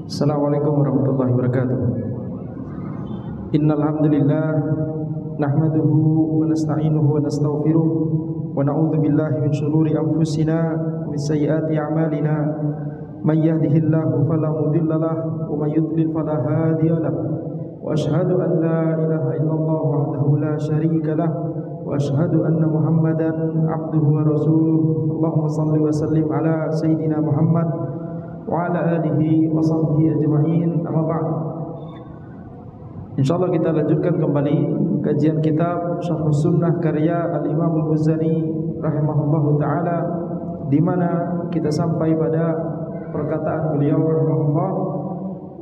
Assalamualaikum warahmatullahi wabarakatuh. Innal hamdalillah nahmaduhu wa nasta'inuhu wa nastaghfiruh wa na'udzu billahi min shururi anfusina wa min sayyiati a'malina. May yahdihillahu fala mudilla lahu wa may yudlil fala hadiya lahu. Wa asyhadu an la ilaha illallah wahdahu la syarika lahu wa asyhadu anna Muhammadan abduhu wa rasuluh. Allahumma shalli wa sallim ala sayyidina Muhammad wa ala alihi wa sahbihi ajma'in. Amma ba'd. Insyaallah kita lanjutkan kembali kajian kitab Syarh Sunnah karya Al-Imam Al-Muzani rahimahullahu taala, di mana kita sampai pada perkataan beliau rahimahullah,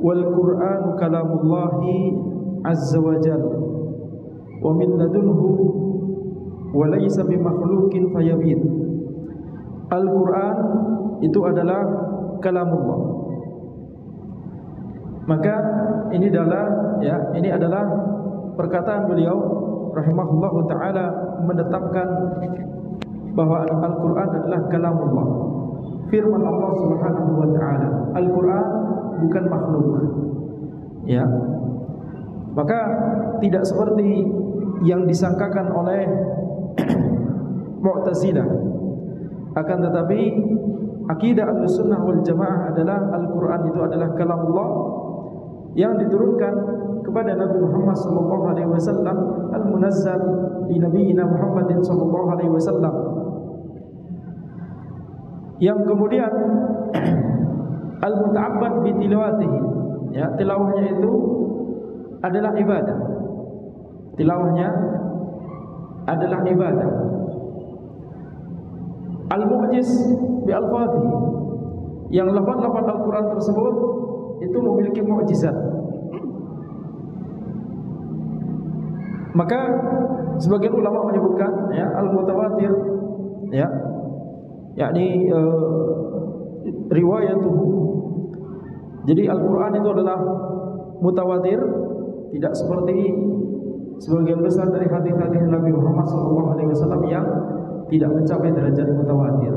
wal Qur'anu kalamullahi azza wa jalla wa min ladunhu wa laysa bimakhluqin fayabid. Al-Qur'an itu adalah kalamullah. Maka ini adalah perkataan beliau rahimahullahu taala, menetapkan bahwa Al-Qur'an adalah kalamullah, firman Allah Subhanahu wa taala. Al-Qur'an bukan makhluk. Ya. Maka tidak seperti yang disangkakan oleh Mu'tazilah. Akan tetapi akidah Ahlussunnah wal Jamaah adalah Al-Quran itu adalah kalamullah yang diturunkan kepada Nabi Muhammad sallallahu alaihi wasallam, al-munazzal li nabiyina Muhammadin sallallahu alaihi wasallam, yang kemudian al-muta'abbad bi tilawatihi. Ya, tilawahnya itu adalah ibadah. Tilawahnya adalah ibadah. Al-mu'jiz bi al-fadhi, yang lafaz-lafaz Al-Quran tersebut itu memiliki mukjizat. Maka sebagian ulama menyebutkan al-mutawatir, yakni riwayatuhu. Jadi Al-Quran itu adalah mutawatir, tidak seperti sebagian besar dari hadis-hadis Nabi Muhammad SAW yang tidak mencapai derajat mutawatir.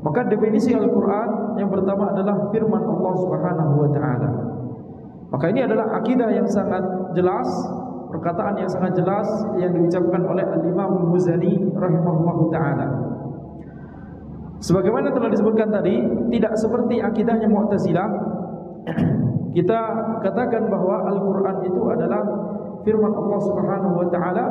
Maka definisi Al-Quran yang pertama adalah firman Allah Subhanahu wa taala. Maka ini adalah akidah yang sangat jelas, perkataan yang sangat jelas yang diucapkan oleh Al-Imam Al-Muzani rahimahullahu taala. Sebagaimana telah disebutkan tadi, tidak seperti akidahnya Mu'tazilah. Kita katakan bahwa Al-Quran itu adalah firman Allah Subhanahu wa taala,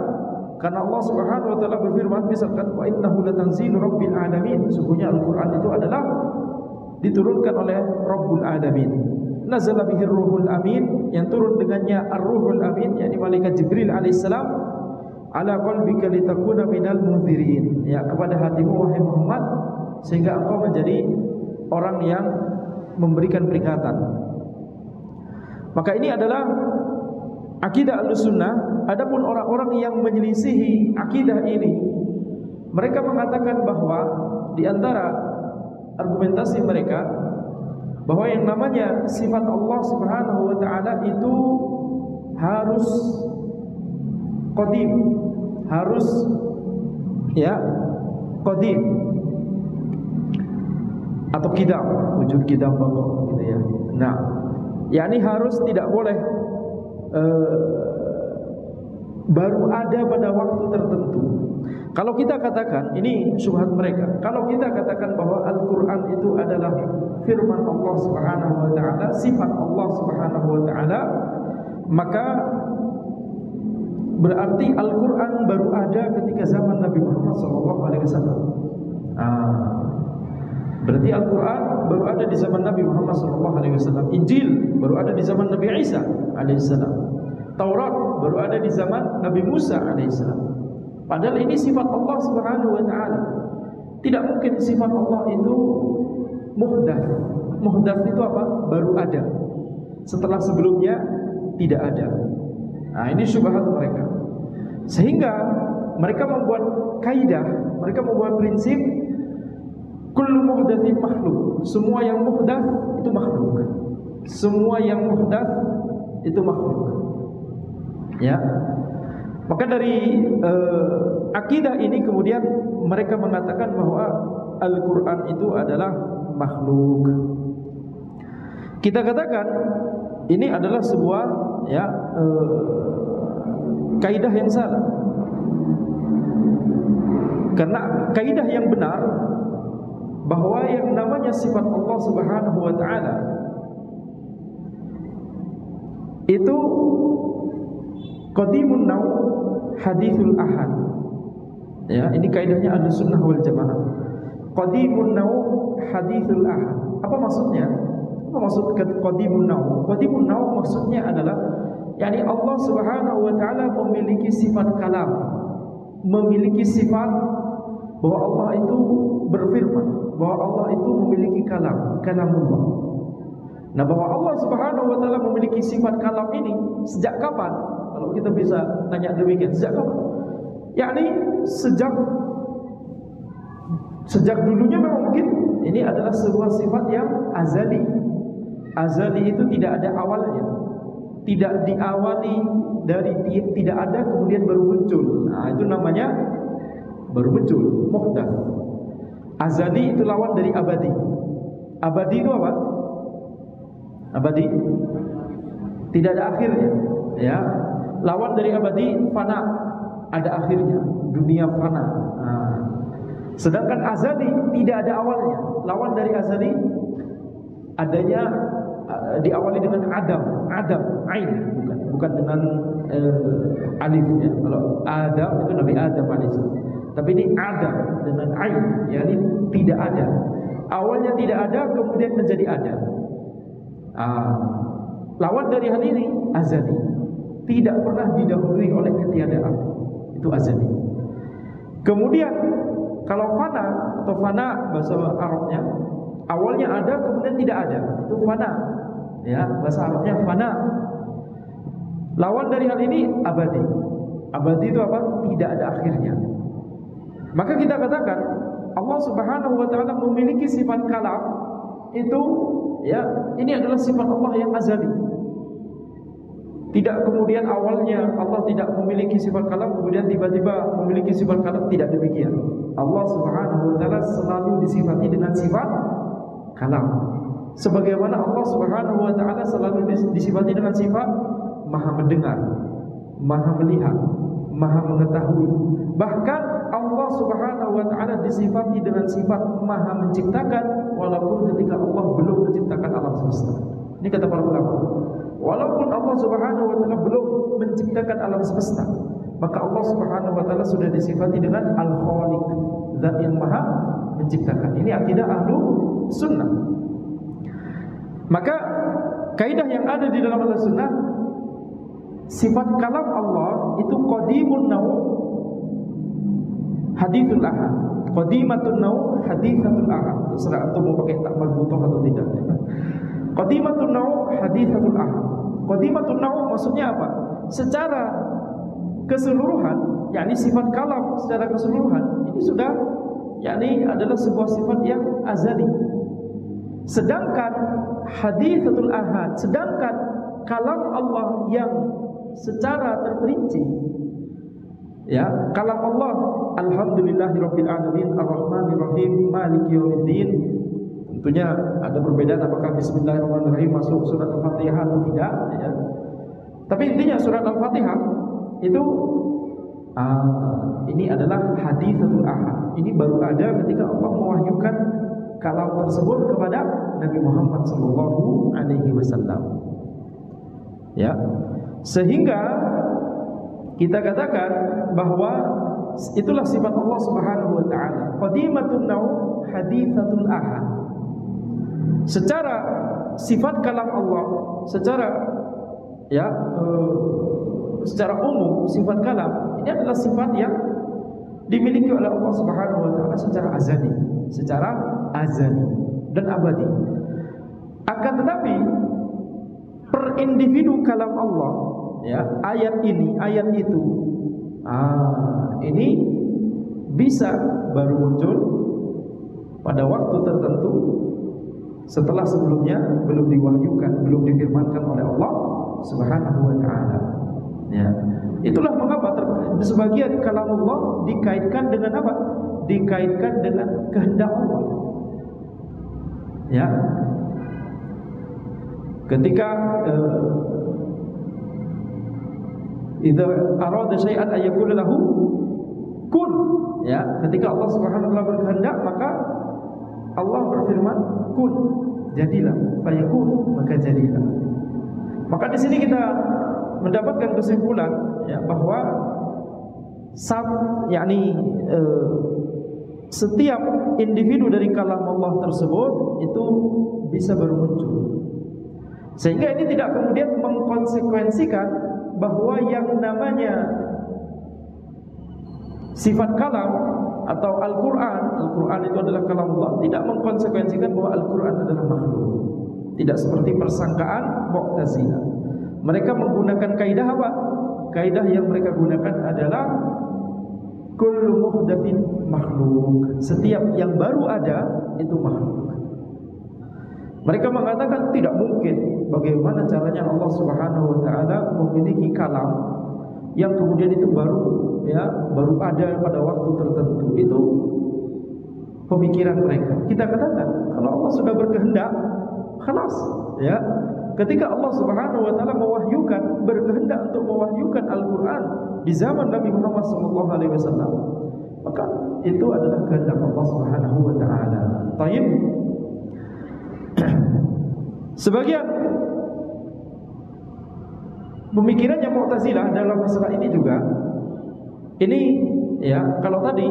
karena Allah Subhanahu wa taala berfirman, misalkan, wa innahu latanzilu rabbil alamin, sungguhnya Al-Qur'an itu adalah diturunkan oleh Rabbul alamin. Nazala bihi ruhul amin, yang turun dengannya ar-ruhul amin, yakni malaikat Jibril alaihissalam, ala qalbika litakuna minal munzirin, ya, kepada hatimu wahai Muhammad, sehingga engkau menjadi orang yang memberikan peringatan. Maka ini adalah akidah Ahlussunnah. Adapun orang-orang yang menyelisihi akidah ini, mereka mengatakan bahwa di antara argumentasi mereka bahwa yang namanya sifat Allah Subhanahu wa taala itu harus qadim, harus qadim atau qidam, wujud qidam pokok gitu ya. Nah, yakni harus tidak boleh baru ada pada waktu tertentu. Kalau kita katakan, ini syubhat mereka, kalau kita katakan bahwa Al-Quran itu adalah firman Allah Subhanahu wa ta'ala, sifat Allah Subhanahu wa ta'ala, maka berarti Al-Quran baru ada ketika zaman Nabi Muhammad SAW. Berarti Al-Quran baru ada di zaman Nabi Muhammad SAW. Injil baru ada di zaman Nabi Isa alaihissalam. Taurat baru ada di zaman Nabi Musa alaihissalam. Padahal ini sifat Allah Subhanahu wa taala. Tidak mungkin sifat Allah itu muhdats. Muhdats itu apa? Baru ada setelah sebelumnya tidak ada. Nah, ini syubhat mereka. Sehingga mereka membuat kaidah, mereka membuat prinsip, kullu muhdatsin makhluk. Semua yang muhdats itu makhluk. Semua yang muhdats itu makhluk. Ya. Maka dari akidah ini kemudian mereka mengatakan bahwa Al-Quran itu adalah makhluk. kita katakan ini adalah sebuah kaidah yang salah. Karena kaidah yang benar bahwa yang namanya sifat Allah Subhanahu wa taala itu qadimun naw hadithul ahad. Ya, ini kaidahnya Ahlussunnah wal Jamaah. Qadimun naw hadithul ahad. Apa maksudnya? Apa maksud qadimun naw? Qadimun naw maksudnya adalah yakni Allah Subhanahu wa taala memiliki sifat kalam, memiliki sifat bahwa Allah itu berfirman, bahwa Allah itu memiliki kalamullah. Nah, bahwa Allah Subhanahu wa taala memiliki sifat kalam ini sejak kapan? Kalau kita bisa tanya demikian, sejak kapan? Yakni sejak dulunya memang mungkin ini adalah sebuah sifat yang azali. Azali itu tidak ada awalnya, tidak diawali dari tidak ada kemudian baru muncul. Nah, itu namanya baru muncul, muhdats. Azali itu lawan dari abadi. Abadi itu apa? Abadi tidak ada akhirnya, ya. Lawan dari abadi fana, ada akhirnya, dunia fana. Nah, sedangkan azali tidak ada awalnya. Lawan dari azali adanya diawali dengan adam, ain, bukan dengan alif ya. Kalau Adam itu Nabi Adam alaihissalam. Tapi ini Adam dengan ain, yakni tidak ada. Awalnya tidak ada, kemudian menjadi ada. Lawan dari hal ini azali, tidak pernah didahului oleh ketiadaan. Itu azali. Kemudian kalau fana atau fana bahasa Arabnya, awalnya ada kemudian tidak ada, itu fana. Ya, bahasa Arabnya fana. Lawan dari hal ini abadi. Abadi itu apa? Tidak ada akhirnya. Maka kita katakan Allah Subhanahu wa taala memiliki sifat kalam itu, ya, ini adalah sifat Allah yang azali. Tidak kemudian awalnya Allah tidak memiliki sifat kalam, kemudian tiba-tiba memiliki sifat kalam, tidak demikian. Allah Subhanahu wa taala selalu disifati dengan sifat kalam. Sebagaimana Allah Subhanahu wa taala selalu disifati dengan sifat Maha mendengar, Maha melihat, Maha mengetahui. Bahkan Allah Subhanahu wa taala disifati dengan sifat Maha menciptakan walaupun ketika Allah belum menciptakan alam semesta. Ini kata para ulama. Walaupun Allah Subhanahu wa taala belum menciptakan alam semesta, maka Allah Subhanahu wa taala sudah disifati dengan Al-Khaliq, Zat yang Maha menciptakan. Ini akidah Ahlussunnah. Maka kaidah yang ada di dalam Ahlussunnah, sifat kalam Allah itu qadimun naw hadithul ahad. Qadimatun naw hadithatul ahad. Terserah antum mau pakai tak marbutoh atau tidak. Qadimatun naw hadithatul ahad. Qadimatun naw maksudnya apa? Secara keseluruhan, yakni sifat kalam secara keseluruhan ini sudah, yakni adalah sebuah sifat yang azali. Sedangkan hadithatul ahad, sedangkan kalam Allah yang secara terperinci, ya, kalam Allah alhamdulillahirabbil alamin arrahmanirrahim maliki yaumiddin. Tentunya ada perbedaan apakah bismillahirrahmanirrahim masuk surat Al-Fatihah atau tidak, ya. Tapi intinya surat Al-Fatihah itu ini adalah haditsatul ahad. Ini baru ada ketika Allah mewahyukan kalam tersebut kepada Nabi Muhammad sallallahu alaihi wasallam. Ya. Sehingga kita katakan bahwa itulah sifat Allah Subhanahu wa taala. Qadimatun naw haditsatul ahad. Secara sifat kalam Allah, secara secara umum sifat kalam ini adalah sifat yang dimiliki oleh Allah Subhanahu wa taala secara azali dan abadi. Akan tetapi per individu kalam Allah, ya, ayat ini, ayat itu, ini bisa baru muncul pada waktu tertentu setelah sebelumnya belum diwahyukan, belum difirmankan oleh Allah Subhanahu wa taala. Ya. Itulah mengapa sebagian kalamullah dikaitkan dengan apa? Dikaitkan dengan kehendak Allah. Ya. ketika idza arada syai'an ayyakul lahu kun, ya, ketika Allah Subhanahu wa taala berkehendak maka Allah berfirman kun, jadilah, fayakun, maka jadilah. Maka di sini kita mendapatkan kesimpulan, ya, bahwa setiap individu dari kalam Allah tersebut itu bisa bermuncul. Sehingga ini tidak kemudian mengkonsekuensikan bahwa yang namanya sifat kalam atau Al-Quran itu adalah kalam Allah, tidak mengkonsekuensikan bahwa Al-Quran adalah makhluk. Tidak seperti persangkaan Mu'tazilah. Mereka menggunakan kaidah apa? Kaidah yang mereka gunakan adalah kullu muhdatsin makhluk. Setiap yang baru ada itu makhluk. Mereka mengatakan tidak mungkin. Bagaimana caranya Allah Subhanahu wa taala memiliki kalam yang kemudian itu baru ada pada waktu tertentu. Itu pemikiran mereka. Kita katakan kalau Allah sudah berkehendak, khalas, ya. Ketika Allah Subhanahu wa taala berkehendak untuk mewahyukan Al-Qur'an di zaman Nabi Muhammad sallallahu alaihi wasallam, maka itu adalah kehendak Allah Subhanahu wa taala. Baik. Sebagian pemikirannya Mu'tazilah dalam masalah ini juga, ini, ya, kalau tadi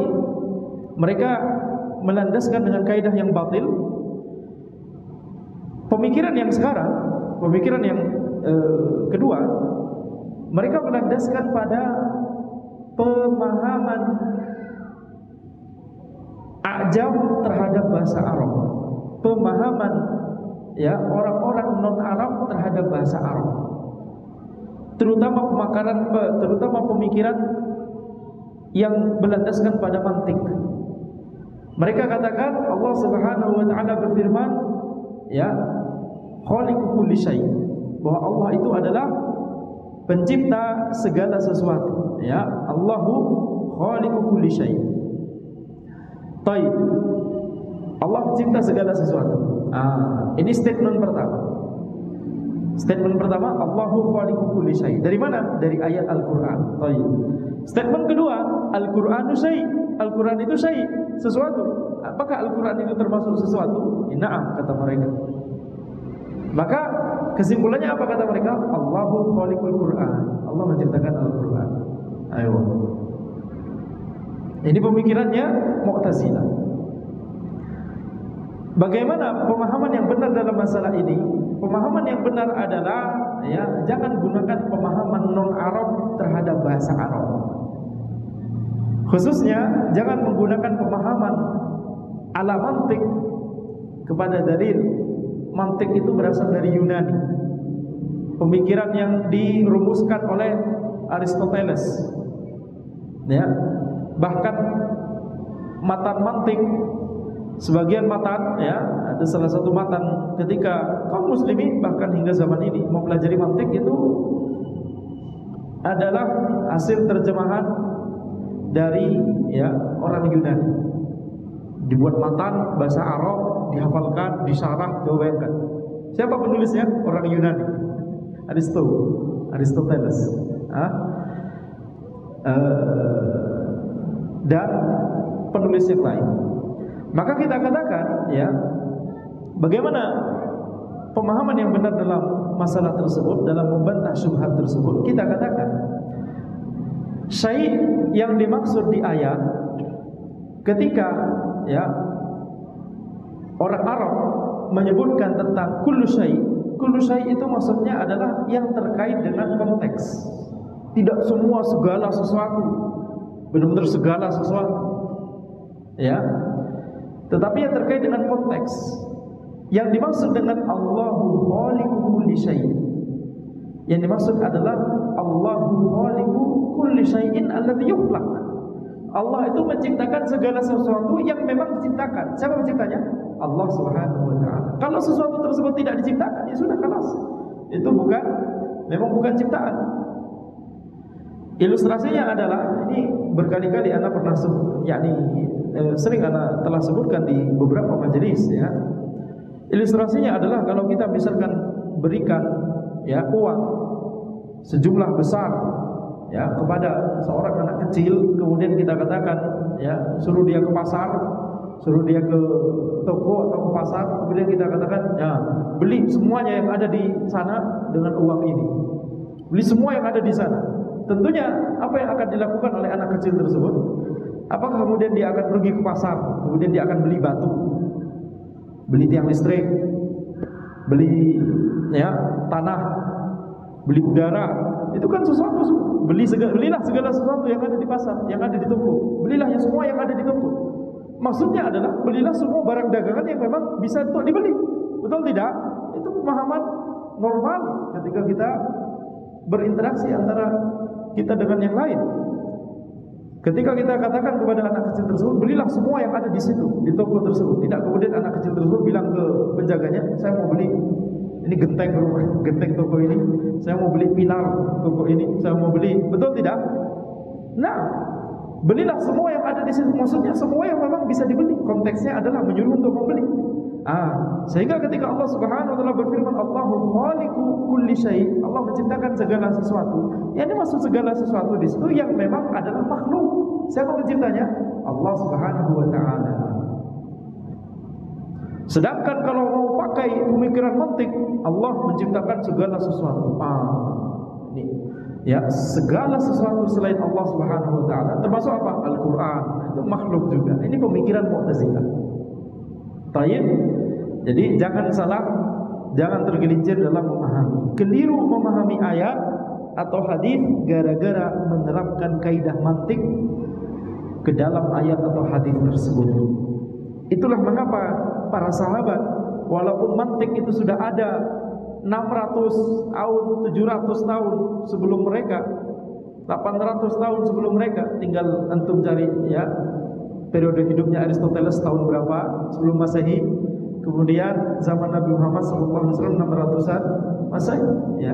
mereka melandaskan dengan kaidah yang batil, pemikiran yang sekarang, pemikiran yang kedua, mereka melandaskan pada pemahaman ajam terhadap bahasa Arab, pemahaman, ya, orang-orang non-Arab terhadap bahasa Arab, terutama pemikiran yang berlandaskan pada mantik. Mereka katakan Allah Subhanahu wa taala berfirman, ya, khaliqu kulli syai', bahwa Allah itu adalah pencipta segala sesuatu, ya, Allahu khaliqu kulli syai'. Baik. Allah pencipta segala sesuatu. Ini statement pertama. Statement pertama, Allahu khaliqu kulli syai'. Dari mana? Dari ayat Al-Qur'an. Baik. Statement kedua, Al-Qur'anu syai'. Al-Qur'an itu syai', sesuatu. Apakah Al-Qur'an itu termasuk sesuatu? Na'am, kata mereka. Maka kesimpulannya apa kata mereka? Allahu khaliqul Qur'an. Allah menciptakan Al-Qur'an. Ayo. Ini pemikirannya Mu'tazilah. Bagaimana pemahaman yang benar dalam masalah ini? Pemahaman yang benar adalah, ya, jangan gunakan pemahaman non-Arab terhadap bahasa Arab. Khususnya jangan menggunakan pemahaman ala mantik kepada dalil. Mantik itu berasal dari Yunani, pemikiran yang dirumuskan oleh Aristoteles, ya. Bahkan matan mantik, sebagian matan, ya, ada salah satu matan ketika kaum muslimin bahkan hingga zaman ini mempelajari mantik itu adalah hasil terjemahan dari, ya, orang Yunani. Dibuat matan bahasa Arab, dihafalkan, disyarah, bayangkan. Siapa penulisnya? Orang Yunani, Aristoteles. Dan penulis yang lain. Maka kita katakan, ya, bagaimana pemahaman yang benar dalam masalah tersebut, dalam membantah syubhat tersebut. Kita katakan syai' yang dimaksud di ayat ketika, ya, orang Arab menyebutkan tentang kullu syai' itu maksudnya adalah yang terkait dengan konteks. Tidak semua segala sesuatu, benar-benar segala sesuatu, ya, tetapi yang terkait dengan konteks. Yang dimaksud dengan Allahu khaliqu kulli syai', yang dimaksud adalah Allahu khaliqu kulli syai'in alladzi yukhlaq. Allah itu menciptakan segala sesuatu yang memang diciptakan. Siapa penciptanya? Allah Subhanahu wa taala. Kalau sesuatu tersebut tidak diciptakan, ya sudah, kelas. Itu memang bukan ciptaan. Ilustrasinya adalah, ini berkali-kali Anda pernah sering Anda telah sebutkan di beberapa majelis, ya. Ilustrasinya adalah kalau kita misalkan berikan ya uang sejumlah besar ya kepada seorang anak kecil, kemudian kita katakan ya suruh dia ke pasar, suruh dia ke toko atau ke pasar, kemudian kita katakan ya beli semuanya yang ada di sana dengan uang ini, beli semua yang ada di sana. Tentunya apa yang akan dilakukan oleh anak kecil tersebut? Apakah kemudian dia akan pergi ke pasar, kemudian dia akan beli batu, beli tiang listrik, beli ya tanah, beli udara? Itu kan sesuatu, belilah segala sesuatu yang ada di pasar, yang ada di toko. Belilah yang semua yang ada di toko. Maksudnya adalah belilah semua barang dagangan yang memang bisa untuk dibeli. Betul tidak? Itu pemahaman normal ketika kita berinteraksi antara kita dengan yang lain. Ketika kita katakan kepada anak kecil tersebut, belilah semua yang ada di situ, di toko tersebut. Tidak kemudian anak kecil tersebut bilang ke penjaganya, saya mau beli ini genteng rumah, genteng toko ini, saya mau beli pilar toko ini, saya mau beli. Betul tidak? Nah, belilah semua yang ada di situ. Maksudnya semua yang memang bisa dibeli. Konteksnya adalah menyuruh untuk membeli. Sehingga ketika Allah Subhanahu wa taala berfirman, Allahu khaliqu kulli syai', Allah menciptakan segala sesuatu. Ya, ini maksud segala sesuatu di situ yang memang adalah makhluk. Siapa penciptanya? Allah Subhanahu wa taala. Sedangkan kalau mau pakai pemikiran mantik, Allah menciptakan segala sesuatu. Ini ya, segala sesuatu selain Allah Subhanahu wa taala, termasuk apa? Al-Qur'an, itu makhluk juga. Ini pemikiran Mu'tazilah. Taib. Jadi jangan salah, jangan tergelincir dalam memahami. Keliru memahami ayat atau hadis gara-gara menerapkan kaidah mantik ke dalam ayat atau hadis tersebut. Itulah mengapa para sahabat, walaupun mantik itu sudah ada 600 tahun, 700 tahun sebelum mereka, 800 tahun sebelum mereka, tinggal antum cari ya periode hidupnya Aristoteles tahun berapa sebelum Masehi, kemudian zaman Nabi Muhammad SAW 600-an Masehi, ya.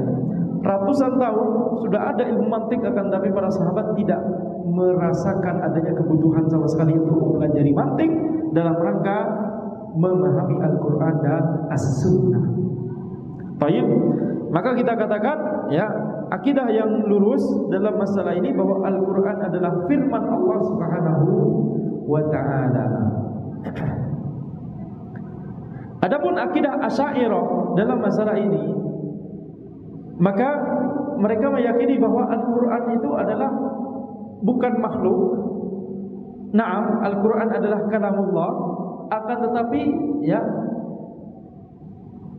Ratusan tahun sudah ada ilmu mantik, akan tapi para sahabat tidak merasakan adanya kebutuhan sama sekali untuk mempelajari mantik dalam rangka memahami Al-Quran dan As-Sunnah. Baik, maka kita katakan ya, akidah yang lurus dalam masalah ini bahwa Al-Quran adalah firman Allah Subhanahu wa ta'ala. Adapun akidah Asy'ariyah dalam masalah ini, maka mereka meyakini bahwa Al-Quran itu adalah bukan makhluk. Naam, Al-Quran adalah kalamullah, akan tetapi ya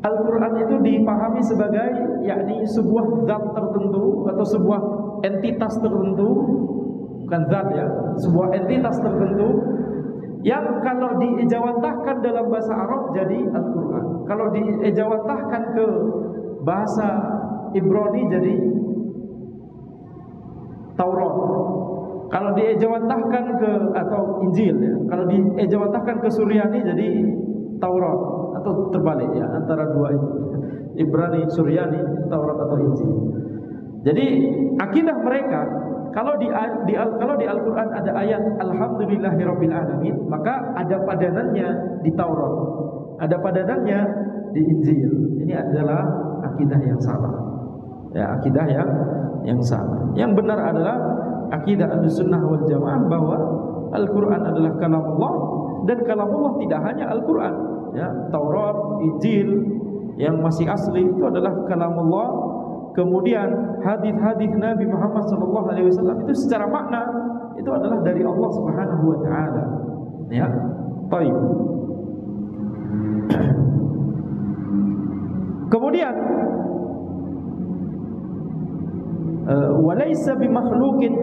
Al-Quran itu dipahami sebagai yakni sebuah zat tertentu atau sebuah entitas tertentu, bukan zat ya, sebuah entitas tertentu yang kalau diejawantahkan dalam bahasa Arab jadi Al-Quran, kalau diejawantahkan ke bahasa Ibrani jadi Taurat, kalau diejawantahkan ke atau Injil ya, kalau diejawantahkan ke Suryani jadi Taurat, atau terbalik ya, antara dua itu, Ibrani, Suryani, Taurat atau Injil. Jadi akidah mereka, kalau di Al-Quran ada ayat Alhamdulillahirabbil alamin, maka ada padanannya di Taurat, ada padanannya di Injil. Ini adalah akidah yang salah. Ya, akidah yang salah. Yang benar adalah akidah Ahlussunnah wal Jamaah bahwa Al-Quran adalah kalamullah, dan kalamullah tidak hanya Al-Quran. Ya, Taurat, Injil yang masih asli itu adalah kalamullah. Kemudian hadis-hadis Nabi Muhammad SAW itu secara makna itu adalah dari Allah Subhanahu wa taala. Ya. Baik. Kemudian walaysa bimakhluqin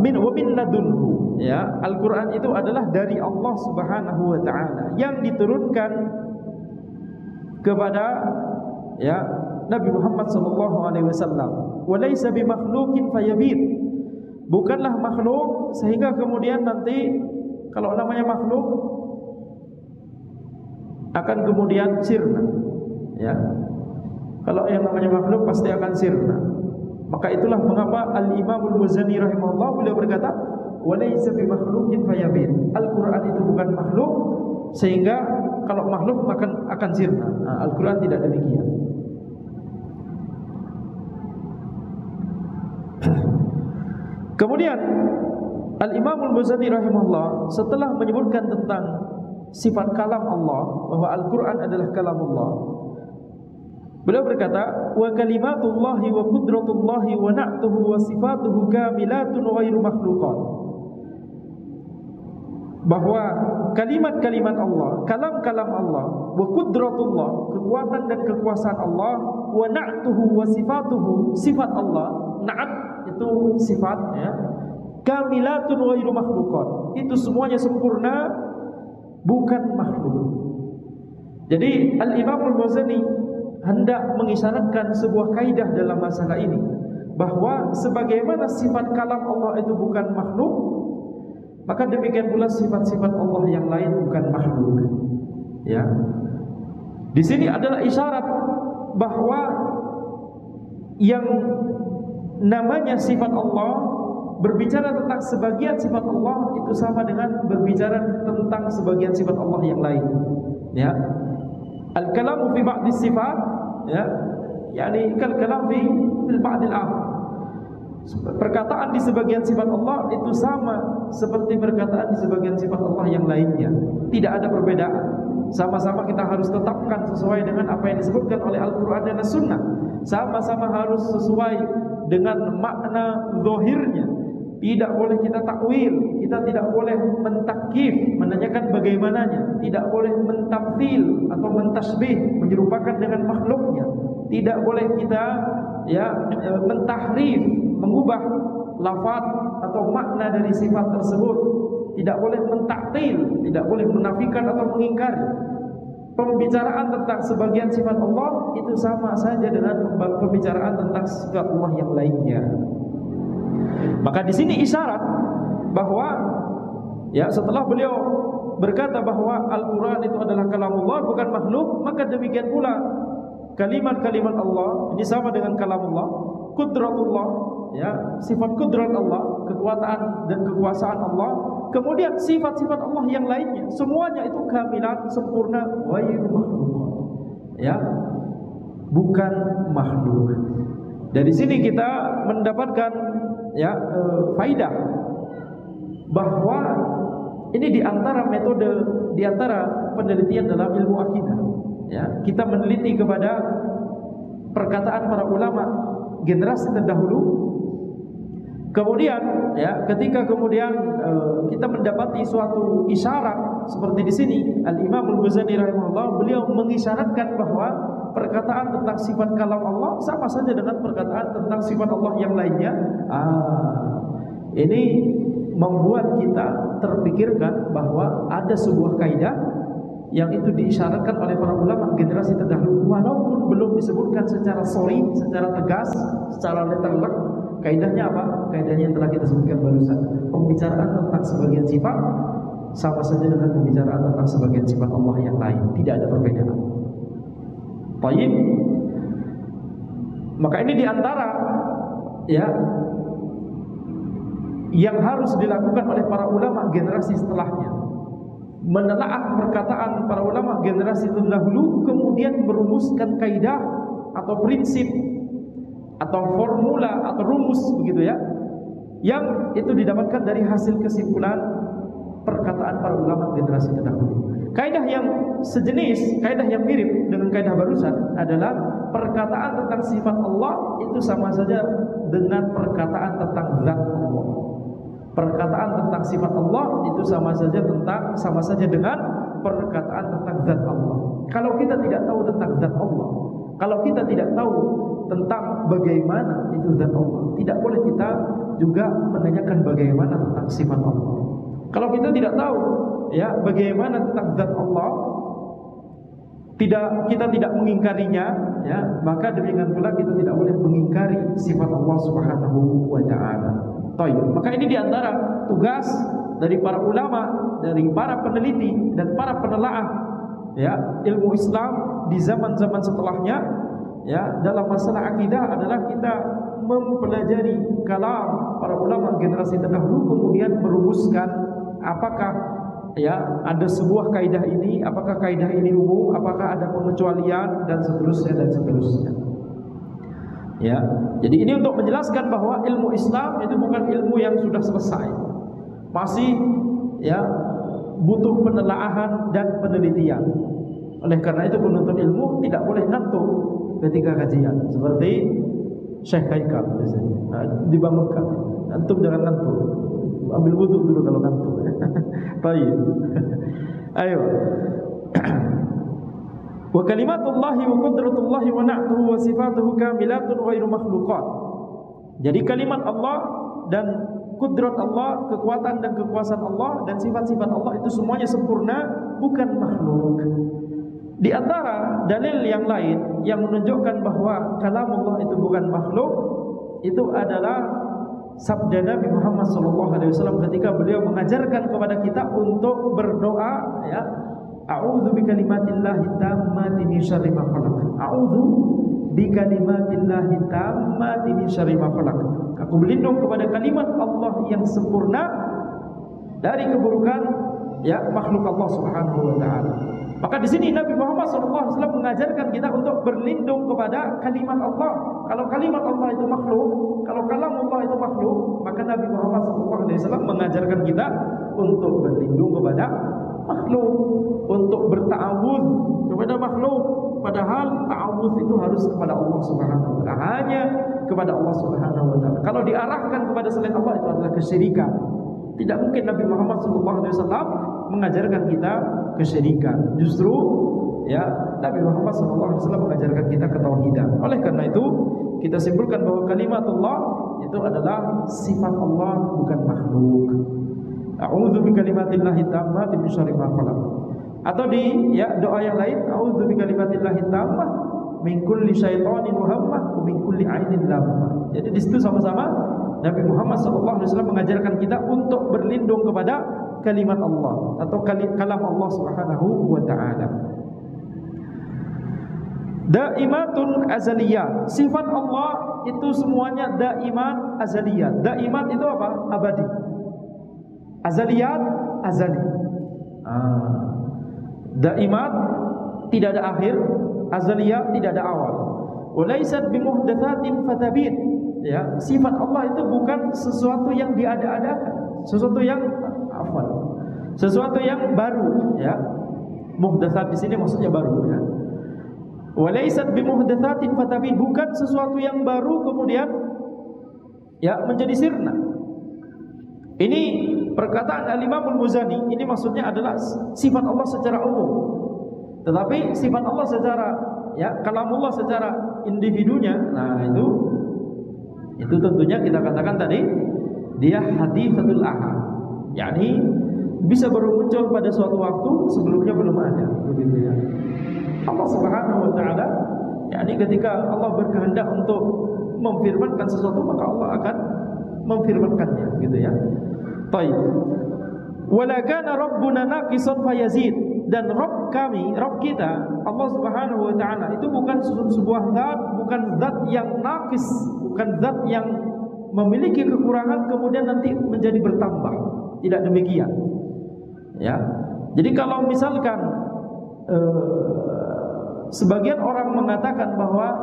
min wa min ladunhu, ya, Al-Qur'an itu adalah dari Allah Subhanahu wa taala yang diturunkan kepada ya Nabi Muhammad sallallahu alaihi wasallam. Walaysa bimakhluqin fayabid, bukanlah makhluk sehingga kemudian nanti kalau namanya makhluk akan kemudian sirna, ya. Kalau yang namanya makhluk pasti akan sirna. Maka itulah mengapa Al-Imam Al-Muzani rahimahullah beliau berkata, walaysa bimakhluqin fayabid. Al-Quran itu bukan makhluk sehingga kalau makhluk akan sirna. Al-Quran tidak demikian. Kemudian Al-Imam Al-Muzani rahimahullah setelah menyebutkan tentang sifat kalam Allah, bahwa Al-Quran adalah kalam Allah, beliau berkata, wa kalimatullahi wa qudratullahi wa na'tuhu wa sifatuhu kamilatun ghairu makhluqat. Bahwa kalimat-kalimat Allah, kalam-kalam Allah, wa qudratullah, kekuatan dan kekuasaan Allah, wa na'tuhu wa sifatuhu, sifat Allah, na'at itu sifatnya, kamilatun ghairu makhluqat, itu semuanya sempurna, bukan makhluk. Jadi Al-Imam Al-Muzani hendak mengisyaratkan sebuah kaidah dalam masalah ini, bahwa sebagaimana sifat kalam Allah itu bukan makhluk, maka demikian pula sifat-sifat Allah yang lain bukan makhluk. Ya. Di sini adalah isyarat bahwa yang namanya sifat Allah, berbicara tentang sebagian sifat Allah itu sama dengan berbicara tentang sebagian sifat Allah yang lain. Ya. Al-kalamu fi ba'di sifat, ya, yakni kal-kalam fi ba'dil akhar. Perkataan di sebagian sifat Allah itu sama seperti perkataan di sebagian sifat Allah yang lainnya. Tidak ada perbedaan. Sama-sama kita harus tetapkan sesuai dengan apa yang disebutkan oleh Al-Quran dan As-Sunnah. Sama-sama harus sesuai dengan makna zahirnya. Tidak boleh kita takwil, kita tidak boleh mentakyif, menanyakan bagaimananya. Tidak boleh mentamthil atau mentasbih, menyerupakan dengan makhluknya. Tidak boleh kita mentahrif, mengubah lafaz atau makna dari sifat tersebut. Tidak boleh mentaktil, tidak boleh menafikan atau mengingkari. Pembicaraan tentang sebagian sifat Allah itu sama saja dengan pembicaraan tentang sifat Allah yang lainnya. Maka di sini isyarat bahwa, ya, setelah beliau berkata bahwa Al-Quran itu adalah kalamullah, bukan makhluk, maka demikian pula kalimat-kalimat Allah ini sama dengan kalamullah, qudratullah, ya, sifat kudrat Allah, kekuatan dan kekuasaan Allah. Kemudian sifat-sifat Allah yang lainnya, semuanya itu kamilat, sempurna, ghairu makhluk, ya, bukan makhluk. Dari sini kita mendapatkan, ya, faidah bahwa ini diantara metode, diantara penelitian dalam ilmu akidah. Ya, kita meneliti kepada perkataan para ulama generasi terdahulu. Kemudian, ya, ketika kemudian kita mendapati suatu isyarat seperti di sini, Al-Imam Al-Muzani rahimahullah, beliau mengisyaratkan bahwa perkataan tentang sifat kalam Allah sama saja dengan perkataan tentang sifat Allah yang lainnya. Ini membuat kita terpikirkan bahwa ada sebuah kaidah yang itu diisyaratkan oleh para ulama generasi terdahulu, walaupun belum disebutkan secara sharih, secara tegas, secara letterlek. Kaidahnya apa? Kaidahnya yang telah kita sebutkan barusan. Pembicaraan tentang sebagian sifat sama saja dengan pembicaraan tentang sebagian sifat Allah yang lain. Tidak ada perbedaan. Baik. Maka ini diantara, ya, yang harus dilakukan oleh para ulama generasi setelahnya, menelaah perkataan para ulama generasi terdahulu, kemudian merumuskan kaidah atau prinsip atau formula atau rumus, begitu ya, yang itu didapatkan dari hasil kesimpulan perkataan para ulama generasi terdahulu. Kaidah yang sejenis, kaidah yang mirip dengan kaidah barusan adalah perkataan tentang sifat Allah itu sama saja dengan perkataan tentang zat Allah. Perkataan tentang sifat Allah itu sama saja dengan perkataan tentang zat Allah. Kalau kita tidak tahu tentang zat Allah, kalau kita tidak tahu tentang bagaimana itu zat Allah, tidak boleh kita juga menanyakan bagaimana tentang sifat Allah. Kalau kita tidak tahu, ya, bagaimana tentang zat Allah, kita tidak mengingkarinya, ya, maka demikian pula kita tidak boleh mengingkari sifat Allah Subhanahu wa taala. Maka ini diantara tugas dari para ulama, dari para peneliti dan para penelaah, ya, ilmu Islam di zaman-zaman setelahnya, ya, dalam masalah akidah adalah kita mempelajari kalam para ulama generasi terdahulu, kemudian merumuskan apakah, ya, ada sebuah kaidah ini, apakah kaidah ini umum, apakah ada pengecualian, dan seterusnya dan seterusnya. Ya, jadi ini untuk menjelaskan bahwa ilmu Islam itu bukan ilmu yang sudah selesai, masih ya butuh penelaahan dan penelitian. Oleh karena itu penuntut ilmu tidak boleh ngantuk ketika kajian, seperti Syekh Haikal biasanya dibangunkan, antum jangan ngantuk, ambil wudu dulu kalau ngantuk. Baik. Ayo. Wa kalimatullahi wa qudratullahi wa na'tuhu wa sifatuhu kamilatun ghairu makhluqat. Jadi kalimat Allah dan kudrat Allah, kekuatan dan kekuasaan Allah dan sifat-sifat Allah itu semuanya sempurna, bukan makhluk. Di antara dalil yang lain yang menunjukkan bahwa kalamullah itu bukan makhluk, itu adalah sabda Nabi Muhammad SAW ketika beliau mengajarkan kepada kita untuk berdoa, ya, a'udzu bikalimatillahi tammati min syarri ma khalaq. A'udzu bikalimatillahi tammati min syarri ma khalaq. Aku berlindung kepada kalimat Allah yang sempurna dari keburukan ya makhluk Allah Subhanahu wa taala. Maka di sini Nabi Muhammad SAW mengajarkan kita untuk berlindung kepada kalimat Allah. Kalau kalimat Allah itu makhluk, kalau kalam Allah itu makhluk, maka Nabi Muhammad SAW mengajarkan kita untuk berlindung kepada makhluk, untuk berta'awudz kepada makhluk. Padahal ta'awudz itu harus kepada Allah Subhanahu wa taala, hanya kepada Allah Subhanahu wa taala. Kalau diarahkan kepada selain Allah itu adalah kesyirikan. Tidak mungkin Nabi Muhammad SAW mengajarkan kita kesyirikan. Justru ya Nabi Muhammad SAW mengajarkan kita ketauhidan. Oleh karena itu kita simpulkan bahwa kalimatullah itu adalah sifat Allah, bukan makhluk. A'udzu bikalimatillahi tammati min syarri ma khalaq. Atau di ya doa yang lain, a'udzu bikalimatillahi tammah min kulli syaitanin muhammad wa min kulli ainin lammah. Jadi di situ sama-sama Nabi Muhammad SAW mengajarkan kita untuk berlindung kepada kalimat Allah atau kalam Allah Subhanahu wa taala. Daimatun azaliyat. Sifat Allah itu semuanya daimat azaliyat. Daimat itu apa? Abadi. Azaliyat azali. Daimat tidak ada akhir, azaliyat tidak ada awal. Walaysat bimuhdatsatin fatabit. Ya, sifat Allah itu bukan sesuatu yang diada-adakan, sesuatu yang sesuatu yang baru, ya. Muhdatsat di sini maksudnya baru, ya. Walaysat bimuhdatsatin fatabin, bukan sesuatu yang baru kemudian ya menjadi sirna. Ini perkataan Al-Imam Al-Muzani, ini maksudnya adalah sifat Allah secara umum. Tetapi sifat Allah secara ya kalamullah secara individunya, nah itu tentunya kita katakan tadi dia haditsatul ahad. yakni bisa baru muncul pada suatu waktu sebelumnya belum ada, begitu ya. Allah Subhanahu wa taala yakni ketika Allah berkehendak untuk memfirmankan sesuatu maka Allah akan memfirmankannya, gitu ya. Baik. Wala kana rabbuna naqisan fayazid, dan Rabb kami, Rabb kita Allah Subhanahu wa taala itu bukan sebuah zat, bukan zat yang naqis, bukan zat yang memiliki kekurangan kemudian nanti menjadi bertambah. Tidak demikian. Ya. Jadi kalau misalkan sebagian orang mengatakan bahwa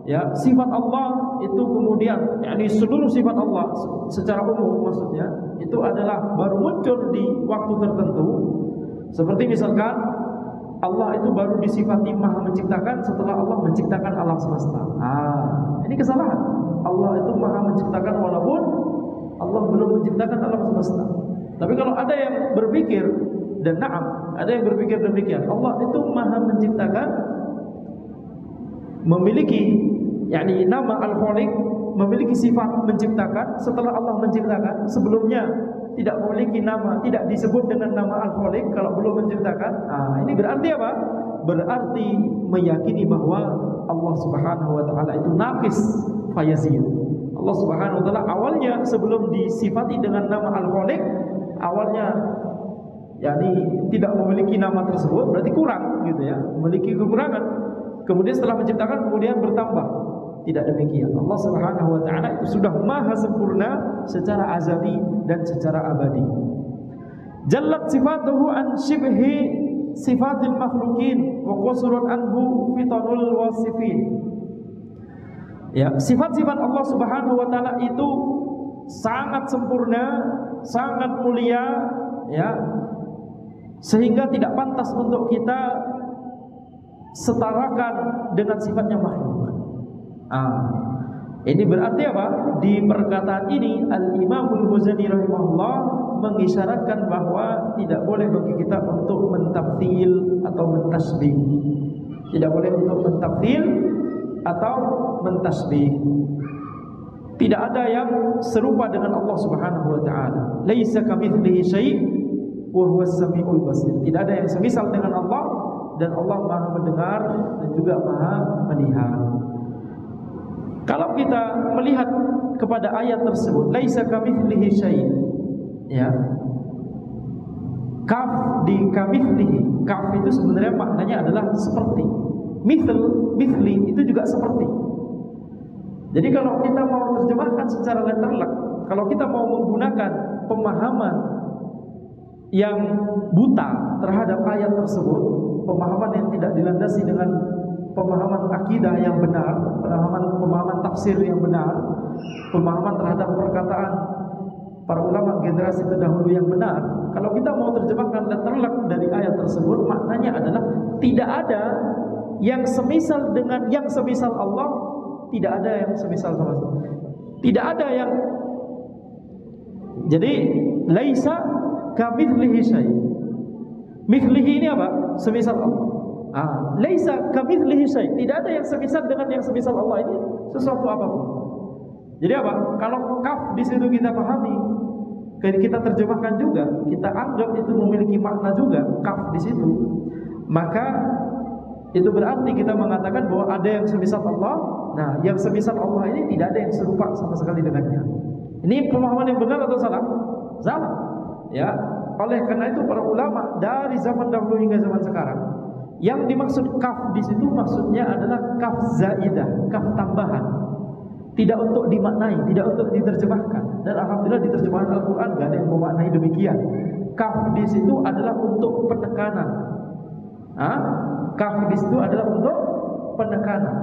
ya sifat Allah itu kemudian yakni seluruh sifat Allah secara umum maksudnya itu adalah baru muncul di waktu tertentu. Seperti misalkan Allah itu baru disifati Maha Menciptakan setelah Allah menciptakan alam semesta. Ini kesalahan. Allah itu Maha Menciptakan walaupun Allah belum menciptakan alam semesta. Tapi kalau ada yang berpikir, dan na'am, ada yang berpikir demikian, Allah itu Maha Menciptakan, memiliki yakni nama Al-Khaliq, memiliki sifat menciptakan setelah Allah menciptakan. Sebelumnya tidak memiliki nama, tidak disebut dengan nama Al-Khaliq kalau belum menciptakan. Ini berarti apa? Berarti meyakini bahwa Allah Subhanahu wa taala itu naqis fayazid. Allah Subhanahu wa taala awalnya sebelum disifati dengan nama Al-Khaliq, awalnya yakni tidak memiliki nama tersebut, berarti kurang, gitu ya, memiliki kekurangan. Kemudian setelah menciptakan kemudian bertambah. Tidak demikian. Allah Subhanahu wa taala itu sudah maha sempurna secara azali dan secara abadi. Jallat sifatuhu an shibhi sifatil makhluqin wa qasrun anhu fitanul wasifin. Ya, sifat-sifat Allah Subhanahu wa taala itu sangat sempurna, sangat mulia, ya. Sehingga tidak pantas untuk kita setarakan dengan sifatnya makhluk. Ini berarti apa? Di perkataan ini Al-Imamul Muzani rahimahullah mengisyaratkan bahwa tidak boleh bagi kita untuk mentamtsil atau mentasbih. Tidak boleh untuk mentamtsil atau mentasbih. Tidak ada yang serupa dengan Allah Subhanahu wa taala. Laisa kamitslihi syai' wa huwas samiul basir. Tidak ada yang semisal dengan Allah, dan Allah Maha mendengar dan juga Maha melihat. Kalau kita melihat kepada ayat tersebut, laisa kamitslihi syai', ya. Kaf di kamitslihi, kaf itu sebenarnya maknanya adalah seperti. Mithli itu juga seperti. Jadi kalau kita mau terjemahkan secara letterlek, kalau kita mau menggunakan pemahaman yang buta terhadap ayat tersebut, pemahaman yang tidak dilandasi dengan pemahaman akidah yang benar, pemahaman tafsir yang benar, pemahaman terhadap perkataan para ulama generasi terdahulu yang benar. Kalau kita mau terjemahkan letterlek dari ayat tersebut, maknanya adalah tidak ada yang semisal dengan yang semisal Allah, tidak ada yang semisal sama sekali. Tidak ada yang, jadi laisa kamitslihi syai'. Mithlihi ini apa? Semisal Allah. Laisa kamitslihi syai'. Tidak ada yang semisal dengan yang semisal Allah ini sesuatu apapun. Jadi apa? Kalau kaf di situ kita pahami, kita terjemahkan juga, kita anggap itu memiliki makna juga kaf di situ, maka itu berarti kita mengatakan bahwa ada yang semisal Allah. Nah, yang semisal Allah ini tidak ada yang serupa sama sekali dengannya. Ini pemahaman yang benar atau salah? Salah. Ya, oleh karena itu para ulama dari zaman dahulu hingga zaman sekarang, yang dimaksud kaf di situ maksudnya adalah kaf zaidah, kaf tambahan. Tidak untuk dimaknai, tidak untuk diterjemahkan. Dan alhamdulillah di terjemahan Al-Qur'an enggak ada yang memaknai demikian. Kaf di situ adalah untuk penekanan. Kaf di situ adalah untuk penekanan,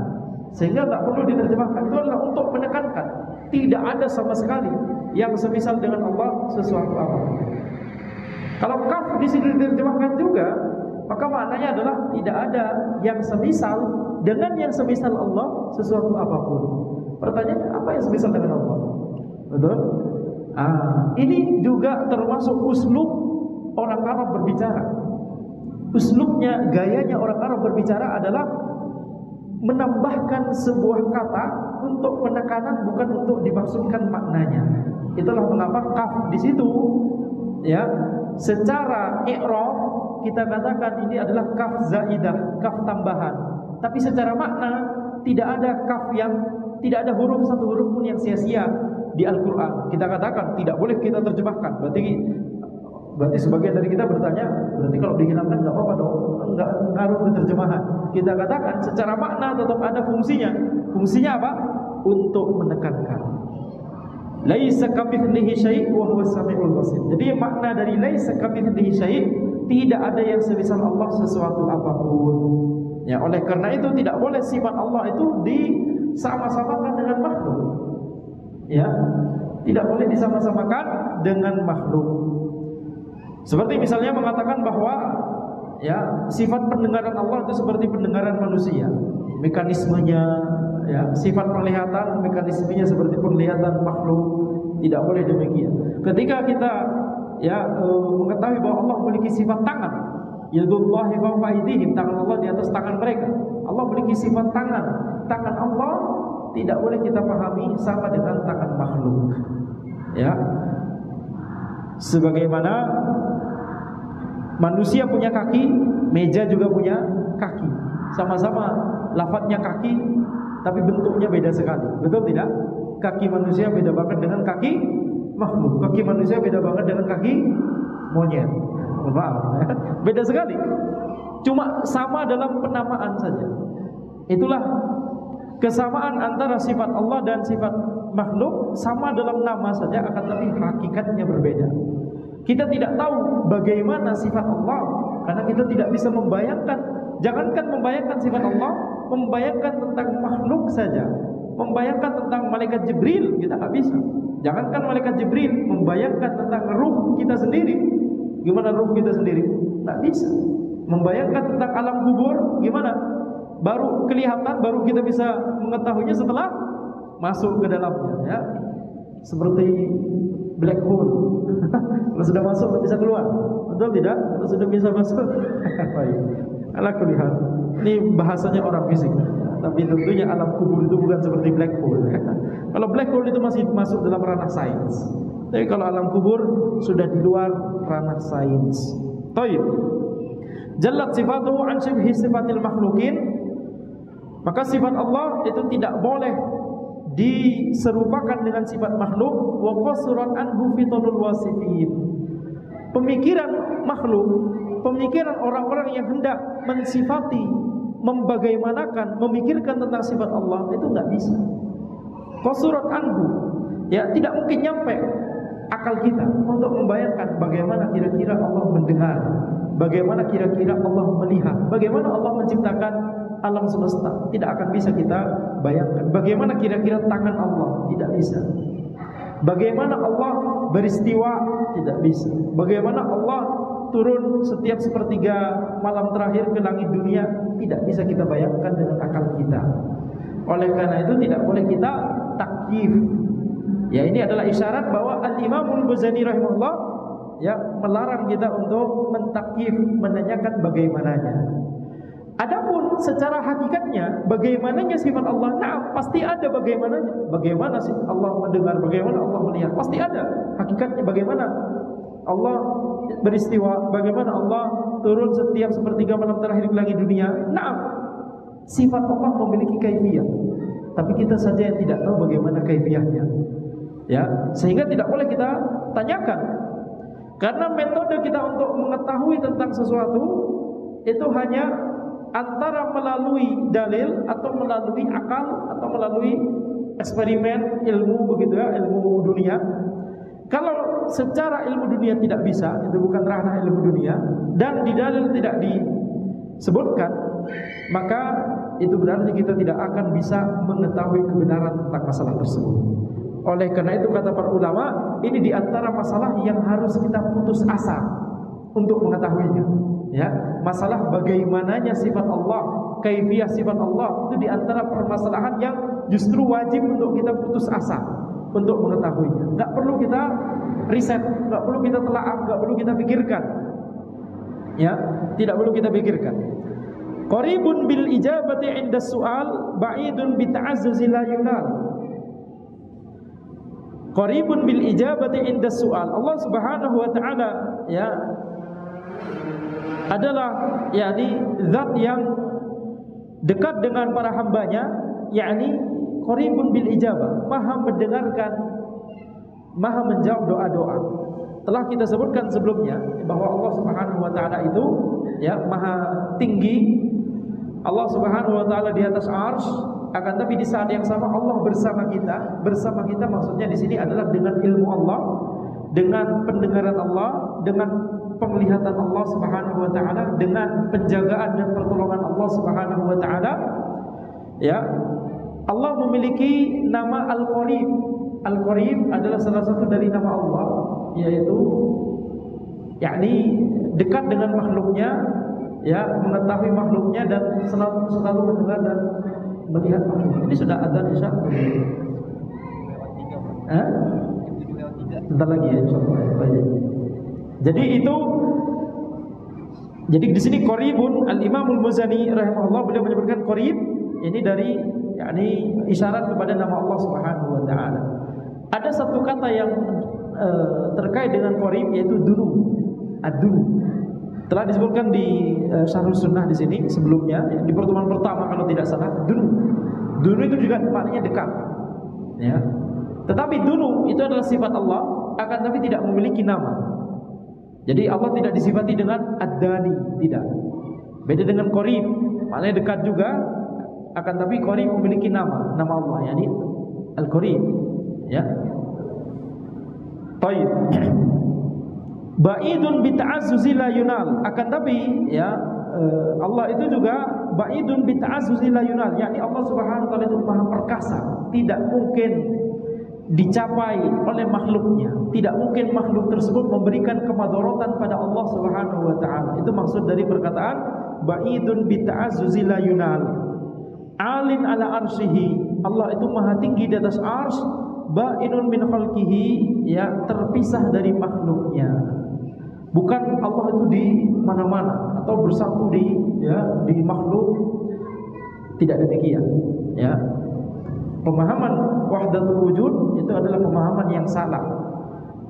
sehingga tak perlu diterjemahkan. Itu adalah untuk menekankan tidak ada sama sekali yang semisal dengan Allah sesuatu apa. Kalau kaf di sini diterjemahkan juga, maka maknanya adalah tidak ada yang semisal dengan yang semisal Allah sesuatu apapun. Pertanyaannya, apa yang semisal dengan Allah? Betul? Ini juga termasuk uslub orang Arab berbicara. Uslubnya, gayanya orang Arab berbicara adalah menambahkan sebuah kata untuk penekanan, bukan untuk dimaksudkan maknanya. Itulah mengapa kaf di situ, ya, secara i'rab kita katakan ini adalah kaf zaidah, kaf tambahan. Tapi secara makna tidak ada kaf yang, tidak ada huruf satu huruf pun yang sia-sia di Al-Qur'an. Kita katakan tidak boleh kita terjemahkan. Berarti sebagian dari kita bertanya, berarti kalau dihilangkan enggak apa-apa dong, enggak ngaruh ke terjemahan. Kita katakan secara makna tetap ada fungsinya. Fungsinya apa? Untuk menekankan. Laisa kamitslihi syai' wa huwas samiul basir. Jadi makna dari laisa kamitslihi syai', tidak ada yang semisal Allah sesuatu apapun. Ya, oleh karena itu tidak boleh sifat Allah itu disama-samakan dengan makhluk. Ya, tidak boleh disama-samakan dengan makhluk. Seperti misalnya mengatakan bahwa ya sifat pendengaran Allah itu seperti pendengaran manusia, mekanismenya, ya, sifat penglihatan, mekanismenya seperti penglihatan makhluk. Tidak boleh demikian. Ketika kita mengetahui bahwa Allah memiliki sifat tangan, yadullahi fawqa aydihim, tangan Allah di atas tangan mereka. Allah memiliki sifat tangan. Tangan Allah tidak boleh kita pahami sama dengan tangan makhluk. Ya. Sebagaimana manusia punya kaki, meja juga punya kaki. Sama-sama lafadznya kaki, tapi bentuknya beda sekali. Betul tidak? Kaki manusia beda banget dengan kaki makhluk. Kaki manusia beda banget dengan kaki monyet. Maaf, beda sekali. Cuma sama dalam penamaan saja. Itulah kesamaan antara sifat Allah dan sifat makhluk, sama dalam nama saja, akan tapi hakikatnya berbeda. Kita tidak tahu bagaimana sifat Allah karena kita tidak bisa membayangkan. Jangankan membayangkan sifat Allah, membayangkan tentang makhluk saja, membayangkan tentang malaikat Jibril, kita nggak bisa. Jangankan malaikat Jibril, membayangkan tentang ruh kita sendiri. Gimana ruh kita sendiri? Nggak bisa. Membayangkan tentang alam kubur, gimana? Baru kelihatan, baru kita bisa mengetahuinya setelah masuk ke dalamnya, ya. Seperti black hole. Kalau sudah masuk nggak bisa keluar, betul tidak? Kalau sudah bisa masuk, baik. Ala kulli hal. Ini bahasanya orang fisik. Tapi tentunya alam kubur itu bukan seperti black hole. Kalau black hole itu masih masuk dalam ranah sains. Tapi kalau alam kubur sudah di luar ranah sains. Taib. Jallat sifatuhu an syibhi sifatil makhlukin. Maka sifat Allah itu tidak boleh diserupakan dengan sifat makhluk. Wa qasurat anhu fitanul wasifin. Pemikiran makhluk, pemikiran orang-orang yang hendak mensifati, membagaimanakan, memikirkan tentang sifat Allah itu nggak bisa. Qasurat anhu, ya tidak mungkin nyampe akal kita untuk membayangkan bagaimana kira-kira Allah mendengar, bagaimana kira-kira Allah melihat, bagaimana Allah menciptakan alam semesta. Tidak akan bisa kita bayangkan. Bagaimana kira-kira tangan Allah, tidak bisa. Bagaimana Allah beristiwa, tidak bisa. Bagaimana Allah turun setiap sepertiga malam terakhir ke langit dunia, tidak bisa kita bayangkan dengan akal kita. Oleh karena itu tidak boleh kita takyif. Ya, ini adalah isyarat bahwa Al-Imamul Ghazali rahimahullah ya melarang kita untuk mentakyif, menanyakan bagaimananya. Adapun secara hakikatnya bagaimananya sifat Allah, nah pasti ada bagaimananya. Bagaimana sih Allah mendengar, bagaimana Allah melihat, pasti ada hakikatnya. Bagaimana Allah beristiwa, bagaimana Allah turun setiap sepertiga malam terakhir ke langit dunia. Nah, sifat Allah memiliki kaifiyah, tapi kita saja yang tidak tahu bagaimana kaifiyahnya. Ya, sehingga tidak boleh kita tanyakan. Karena metode kita untuk mengetahui tentang sesuatu itu hanya antara melalui dalil atau melalui akal atau melalui eksperimen ilmu, begitu ya, ilmu dunia. Kalau secara ilmu dunia tidak bisa, itu bukan ranah ilmu dunia, dan di dalil tidak disebutkan, maka itu berarti kita tidak akan bisa mengetahui kebenaran tentang masalah tersebut. Oleh karena itu kata para ulama, ini di antara masalah yang harus kita putus asa untuk mengetahuinya. Ya, masalah bagaimananya sifat Allah, kaifiyah sifat Allah, itu di antara permasalahan yang justru wajib untuk kita putus asa untuk mengetahuinya. Enggak perlu kita riset, enggak perlu kita telaah, enggak perlu kita pikirkan. Ya, tidak perlu kita pikirkan. Qaribun bil ijabati 'inda su'al, ba'idun bi ta'azzuzi la yunal. Qaribun bil ijabati 'inda su'al. Allah Subhanahu wa taala ya adalah yakni zat yang dekat dengan para hambanya, yakni qaribun bil ijabah, maha mendengarkan, maha menjawab doa-doa. Telah kita sebutkan sebelumnya bahwa Allah Subhanahu wa taala itu ya maha tinggi. Allah Subhanahu wa taala di atas arsy, akan tapi di saat yang sama Allah bersama kita. Bersama kita maksudnya di sini adalah dengan ilmu Allah, dengan pendengaran Allah, dengan penglihatan Allah Subhanahu wa taala, dengan penjagaan dan pertolongan Allah Subhanahu wa taala. Ya. Allah memiliki nama Al-Qarib. Al-Qarib adalah salah satu dari nama Allah, yaitu yakni dekat dengan makhluknya, ya, mengetahui makhluknya dan selalu mendengar dan melihat makhluk. Ini sudah azan Isya. Bentar lagi ya, insyaallah. Jadi di sini qaribun, Al-Imamul Muzani rahimahullah beliau menyebutkan qarib ini dari yakni isyarat kepada nama Allah Subhanahu wa taala. Ada satu kata yang terkait dengan qarib yaitu dunu. Ad-dunu. Telah disebutkan di Syarh Sunnah di sini sebelumnya, di pertemuan pertama kalau tidak salah, dunu. Dunu itu juga maknanya dekat. Ya. Tetapi dunu itu adalah sifat Allah, akan tapi tidak memiliki nama. Jadi Allah tidak disifati dengan ad-dani, tidak. Beda dengan qarib, maknanya dekat juga, akan tapi qarib memiliki nama Allah, yakni al-qarib. Ya. Baik. Ba'idun bi ta'azzuzi la yunal, akan tapi ya Allah itu juga ba'idun bi ta'azzuzi la yunal, yakni Allah Subhanahu wa taala itu maha perkasa, tidak mungkin dicapai oleh makhluknya. Tidak mungkin makhluk tersebut memberikan kemadharatan pada Allah Subhanahu wa taala. Itu maksud dari perkataan ba'idun bi ta'azzuzi la yunal. Alin ala arsyihi, Allah itu maha tinggi di atas arsy, ba'inun min khalqihi, ya, terpisah dari makhluknya. Bukan Allah itu di mana-mana atau bersatu di makhluk, tidak demikian, ya. Pemahaman wahdatul wujud itu adalah pemahaman yang salah.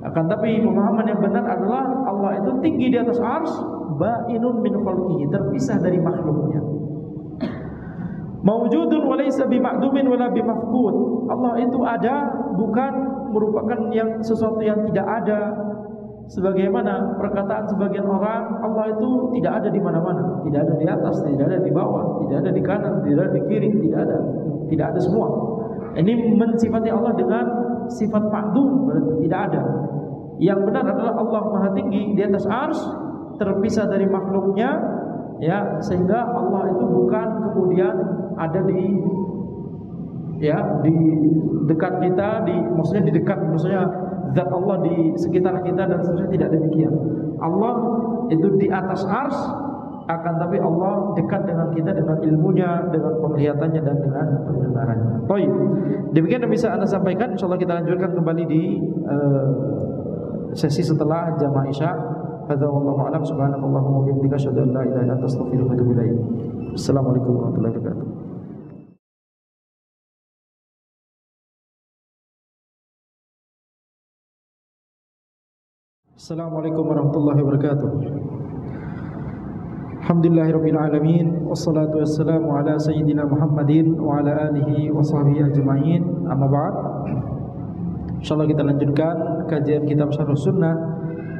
Akan tapi pemahaman yang benar adalah Allah itu tinggi di atas arsy, ba'inun min khalqihi, terpisah dari makhluknya. Mawjudun wa laysa bima'dumin wala bimafqud. Allah itu ada, bukan merupakan yang sesuatu yang tidak ada. Sebagaimana perkataan sebagian orang, Allah itu tidak ada di mana-mana, tidak ada di atas, tidak ada di bawah, tidak ada di kanan, tidak ada di kiri, tidak ada semua. Ini mensifati Allah dengan sifat ma'dum, berarti tidak ada. Yang benar adalah Allah maha tinggi di atas arsy, terpisah dari makhluknya, ya, sehingga Allah itu bukan kemudian ada di dekat kita, maksudnya di dekat, maksudnya zat Allah di sekitar kita dan seterusnya, tidak demikian. Allah itu di atas arsy, akan tapi Allah dekat dengan kita dengan ilmunya, dengan penglihatannya dan dengan pendengarannya. Baik, demikian yang bisa Anda sampaikan. Insyaallah kita lanjutkan kembali di sesi setelah jamaah Isya. Hadza wallahu a'lam. Subhanakallahumma wa bihamdika asyhadu an la ilaha illa anta astaghfiruka wa atubu ilaik. Assalamualaikum warahmatullahi wabarakatuh. Assalamualaikum warahmatullahi wabarakatuh. Alhamdulillahirabbil alamin, wassalatu wassalamu ala sayyidina Muhammadin wa ala alihi wa sahbihi ajma'in. Amma ba'd. Insyaallah kita lanjutkan kajian kitab Syarhus Sunnah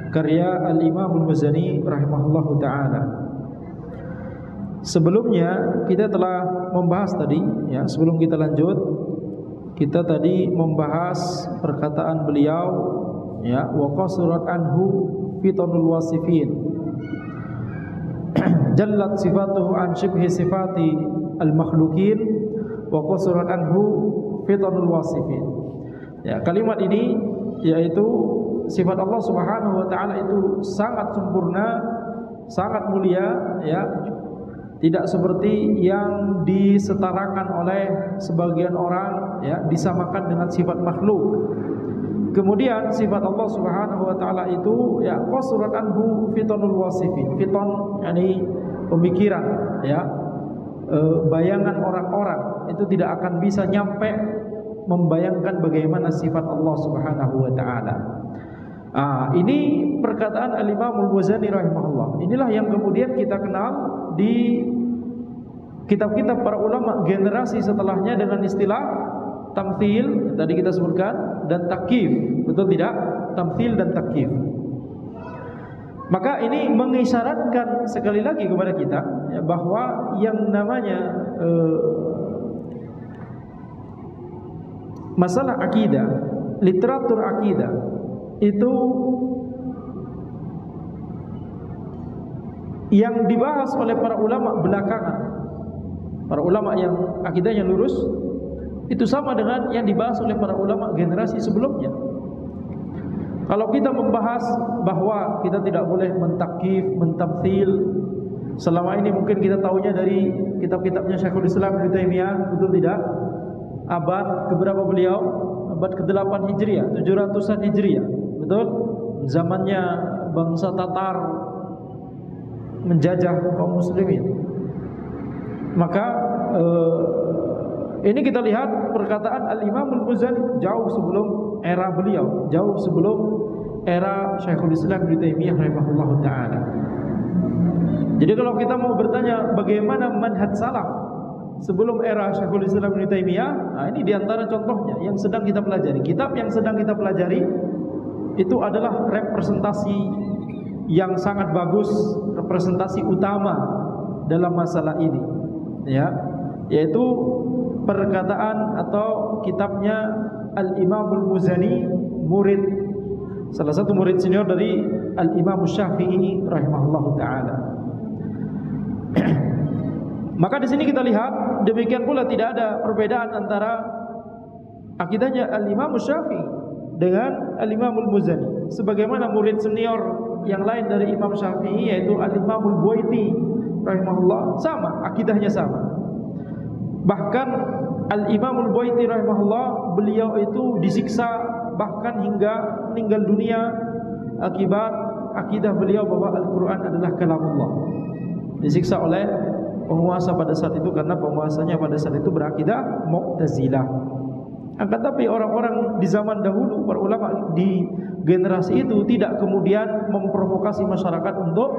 karya Al-Imam Al-Muzani rahimahullahu taala. Sebelumnya kita telah membahas tadi, ya, sebelum kita lanjut, kita tadi membahas perkataan beliau, ya, wa qasurat anhu fitanul wasifin, jallat sifatuhu an shibhi sifati al-makhlukin wa qasurat anhu fitanul wasifin. Ya, kalimat ini yaitu sifat Allah Subhanahu wa taala itu sangat sempurna, sangat mulia, ya. Tidak seperti yang disetarakan oleh sebagian orang, ya, disamakan dengan sifat makhluk. Kemudian sifat Allah Subhanahu wa taala itu, ya, qasurat anhu fitanul wasifin. Fitan yakni pemikiran, ya, bayangan orang-orang itu tidak akan bisa nyampe membayangkan bagaimana sifat Allah Subhanahu wa taala. Ini perkataan Al-Imam Al-Muzani rahimahullah. Inilah yang kemudian kita kenal di kitab-kitab para ulama generasi setelahnya dengan istilah tamthil, tadi kita sebutkan, dan takyif. Betul tidak? Tamthil dan takyif. Maka ini mengisyaratkan sekali lagi kepada kita, ya, bahwa yang namanya masalah akidah, literatur akidah itu yang dibahas oleh para ulama belakangan, para ulama yang akidahnya lurus, itu sama dengan yang dibahas oleh para ulama generasi sebelumnya. Kalau kita membahas bahwa kita tidak boleh mentakif, mentamthil, selama ini mungkin kita tahunya dari kitab-kitabnya Syekhul Islam Ibnu Taimiyah, betul tidak? Abad keberapa beliau? Abad ke-8 Hijriah, 700-an Hijriah. Betul? Zamannya bangsa Tatar menjajah kaum muslimin. Maka ini kita lihat perkataan Al-Imam Al-Muzani jauh sebelum era beliau, jauh sebelum era Syekhul Islam Ibnu Taimiyah rahimahullahu taala. Jadi kalau kita mau bertanya bagaimana manhaj salaf sebelum era Syekhul Islam Ibnu Taimiyah, ini diantara contohnya yang sedang kita pelajari. Kitab yang sedang kita pelajari itu adalah representasi yang sangat bagus, representasi utama dalam masalah ini, ya, yaitu perkataan atau kitabnya Al-Imam Al-Muzani, murid, salah satu murid senior dari Al-Imam Syafi'i rahimahullahu taala. Maka di sini kita lihat demikian pula tidak ada perbedaan antara akidahnya Al-Imam Syafi'i dengan Al-Imam Al-Muzani. Sebagaimana murid senior yang lain dari Imam Syafi'i yaitu Al-Imam Al-Buaiti rahimahullah, sama, akidahnya sama. Bahkan Al-Imam Al-Buaiti rahimahullah, beliau itu disiksa bahkan hingga meninggal dunia akibat akidah beliau bahwa Al-Quran adalah kalamullah. Disiksa oleh penguasa pada saat itu karena penguasanya pada saat itu berakidah Mu'tazilah. Akan tapi orang-orang di zaman dahulu, para ulama di generasi itu tidak kemudian memprovokasi masyarakat untuk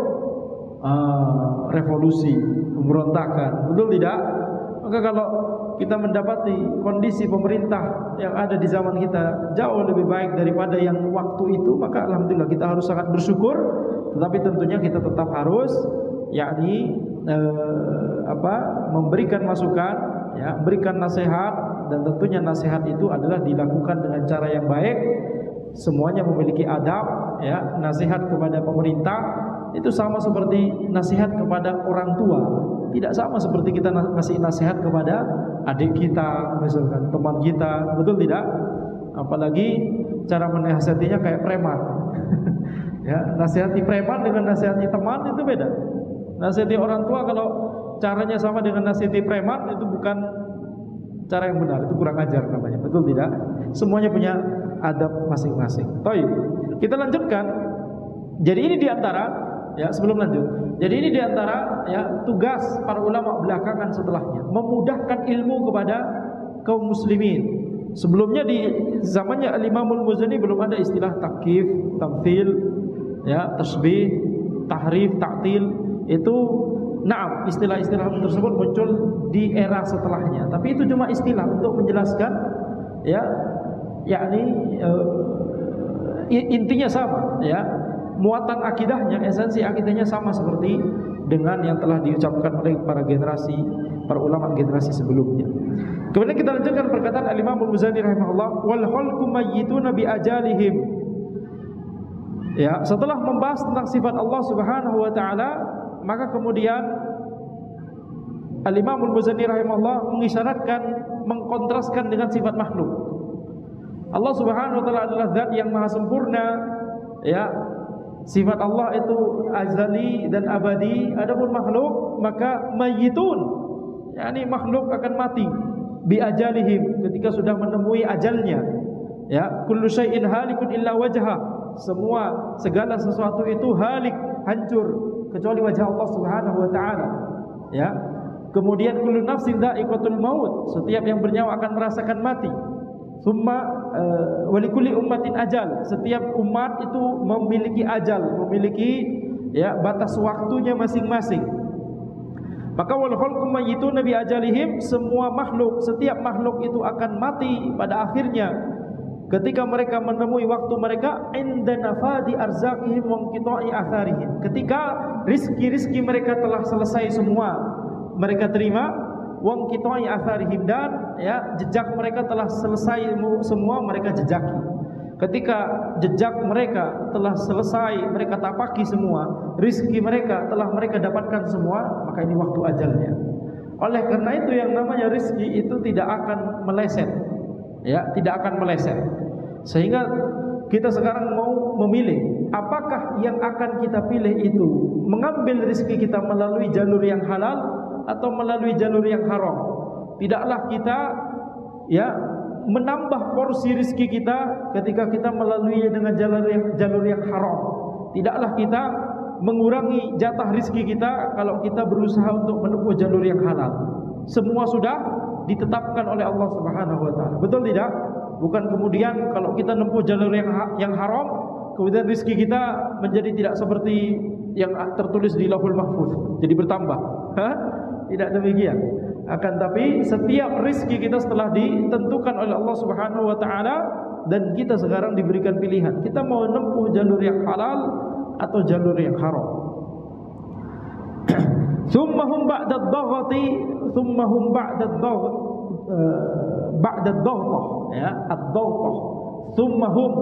revolusi, pemberontakan, betul tidak? Maka kalau kita mendapati kondisi pemerintah yang ada di zaman kita jauh lebih baik daripada yang waktu itu, maka alhamdulillah kita harus sangat bersyukur. Tetapi tentunya kita tetap harus memberikan masukan, ya, berikan nasihat, dan tentunya nasihat itu adalah dilakukan dengan cara yang baik. Semuanya memiliki adab, ya. Nasihat kepada pemerintah itu sama seperti nasihat kepada orang tua. Tidak sama seperti kita ngasih nasihat kepada adik kita, misalkan teman kita, betul tidak? Apalagi cara menasihatinya kayak preman. Ya, nasihati preman dengan nasihati teman itu beda. Nasihati orang tua kalau caranya sama dengan nasihati preman itu bukan cara yang benar, itu kurang ajar namanya, betul tidak? Semuanya punya adab masing-masing. Baik, kita lanjutkan. Jadi ini diantara, ya, sebelum lanjut. Jadi ini diantara, ya, tugas para ulama belakangan setelahnya, memudahkan ilmu kepada kaum muslimin. Sebelumnya di zamannya Al-Imam Al-Muzani belum ada istilah takyif, tamthil, ya, tasbih, tahrif, ta'til. Itu na'am, istilah-istilah tersebut muncul di era setelahnya. Tapi itu cuma istilah untuk menjelaskan, ya, yakni intinya sama, ya. Muatan akidahnya, esensi akidahnya sama seperti dengan yang telah diucapkan oleh para ulama generasi sebelumnya. Kemudian kita lanjutkan perkataan Al-Imam Al-Muzani rahimahullah, wal khalqu mayyituna bi ajalihim. Ya, setelah membahas tentang sifat Allah Subhanahu wa taala, maka kemudian Al-Imam Al-Muzani rahimahullah mengisyaratkan, mengkontraskan dengan sifat makhluk. Allah Subhanahu wa taala adalah zat yang maha sempurna, ya. Sifat Allah itu azali dan abadi. Adapun makhluk maka mayyitun, yakni makhluk akan mati bi ajalihim, ketika sudah menemui ajalnya. Ya, kullu syai'in halikun illa wajha. Segala sesuatu itu halik, hancur, kecuali wajah Allah Subhanahu wa taala. Ya. Kemudian kullu nafsin dha'iqatul maut, setiap yang bernyawa akan merasakan mati. Summa walikulli ummatin ajal, setiap umat itu memiliki ajal, memiliki, ya, batas waktunya masing-masing. Maka wal khalqu mayyituna bi ajalihim, semua makhluk, setiap makhluk itu akan mati pada akhirnya ketika mereka menemui waktu mereka, inda nafadi arzaqihim wa inqita'i atharihim, ketika rizki mereka telah selesai semua mereka terima, wong qita'i atharihim, dan, ya, jejak mereka telah selesai semua mereka jejaki. Ketika jejak mereka telah selesai mereka tapaki semua, rizki mereka telah mereka dapatkan semua, maka ini waktu ajalnya. Oleh karena itu yang namanya rizki itu tidak akan meleset, ya, tidak akan meleset. Sehingga kita sekarang mau memilih apakah yang akan kita pilih itu mengambil rizki kita melalui jalur yang halal atau melalui jalur yang haram. Tidaklah kita, ya, menambah porsi rizki kita ketika kita melalui dengan jalur yang haram. Tidaklah kita mengurangi jatah rizki kita kalau kita berusaha untuk menempuh jalur yang halal. Semua sudah ditetapkan oleh Allah Subhanahu wa taala. Betul tidak? Bukan kemudian kalau kita menempuh jalur yang haram, kemudian rizki kita menjadi tidak seperti yang tertulis di Lauhul Mahfuz, jadi bertambah. Tidak demikian. Akan tapi setiap rizki kita setelah ditentukan oleh Allah Subhanahu wa taala, dan kita sekarang diberikan pilihan, kita mau menempuh jalur yang halal atau jalur yang haram. Thummahum ba'da ad-daghati, thummahum ba'da ad-daghah, ya, ad-daghah. Thummahum,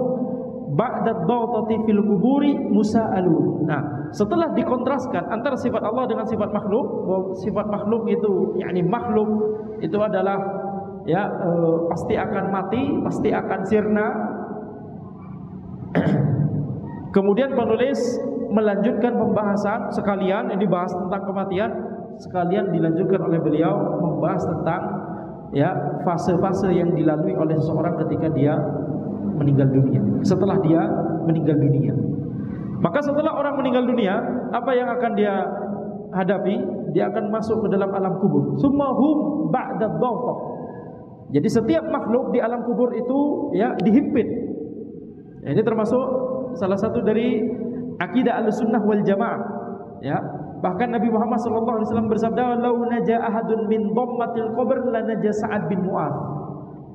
ba'da ad-dawtati fil kuburi musa'alun. Nah, setelah dikontraskan antara sifat Allah dengan sifat makhluk, bahwa sifat makhluk itu yakni makhluk itu adalah pasti akan mati, pasti akan sirna. Kemudian penulis melanjutkan pembahasan sekalian, ini bahas tentang kematian, sekalian dilanjutkan oleh beliau membahas tentang fase-fase yang dilalui oleh seseorang ketika dia meninggal dunia. Setelah dia meninggal dunia, maka setelah orang meninggal dunia, apa yang akan dia hadapi? Dia akan masuk ke dalam alam kubur. Summahum ba'da dhawtah. Jadi setiap makhluk di alam kubur itu dihimpit. Ini termasuk salah satu dari akidah Ahlussunnah wal Jamaah. Bahkan Nabi Muhammad SAW bersabda, "Lau naja ahadun min dhammatil qabr la naja Sa'ad bin Mu'adz."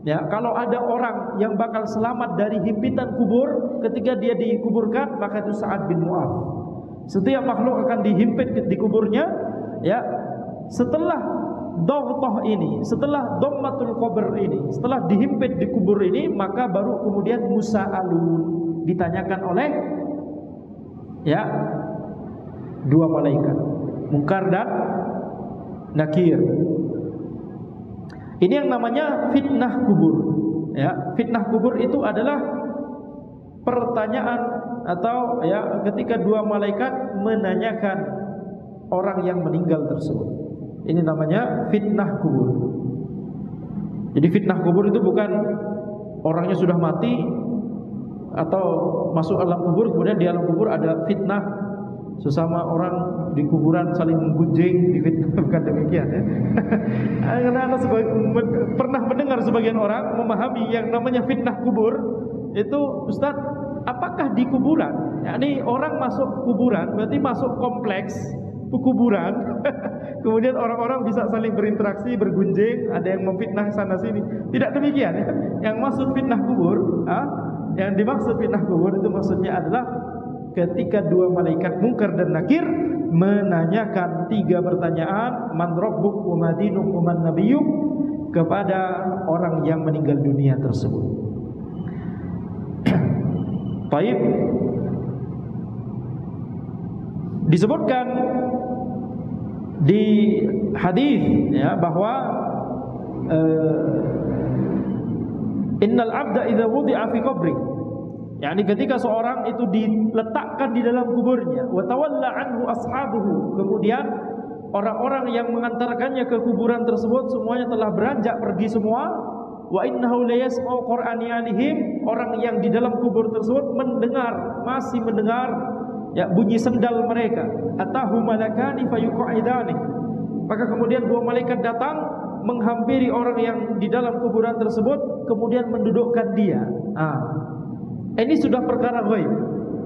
Kalau ada orang yang bakal selamat dari himpitan kubur ketika dia dikuburkan, maka itu Sa'ad bin Mu'adz. Setiap makhluk akan dihimpit di kuburnya. Setelah dhawtah ini, setelah dhammatul qabr ini, setelah dihimpit di kubur ini, maka baru kemudian musa'alun, ditanyakan oleh dua malaikat, Munkar dan Nakir. Ini yang namanya fitnah kubur. Fitnah kubur itu adalah pertanyaan atau ketika dua malaikat menanyakan orang yang meninggal tersebut. Ini namanya fitnah kubur. Jadi fitnah kubur itu bukan orangnya sudah mati atau masuk alam kubur, kemudian di alam kubur ada fitnah sesama orang di kuburan saling menggunjing, difitnah, bukan demikian Anak-anak pernah mendengar sebagian orang memahami yang namanya fitnah kubur itu, Ustaz, apakah di kuburan? Ini orang masuk kuburan berarti masuk kompleks kuburan kemudian orang-orang bisa saling berinteraksi, bergunjing, ada yang memfitnah sana sini. Tidak demikian Yang maksud fitnah kubur, yang dimaksud fitnah kubur itu maksudnya adalah ketika dua malaikat Munkar dan Nakir menanyakan 3 pertanyaan, man rabbuk wa ma dinuk wa man nabiyyuk, kepada orang yang meninggal dunia tersebut. Baik. Disebutkan di hadis bahwa innal abda idza wudi'a fi qabri, ketika seorang itu diletakkan di dalam kuburnya, wa tawalla anhu ashabuhu, kemudian orang-orang yang mengantarkannya ke kuburan tersebut semuanya telah beranjak pergi semua, wa innahu la yasma'u qur'aniyalihim, orang yang di dalam kubur tersebut masih mendengar bunyi sendal mereka. Atahu malakani fayuqa'idani, maka kemudian 2 malaikat datang menghampiri orang yang di dalam kuburan tersebut, kemudian mendudukkan dia. Ini sudah perkara ghaib,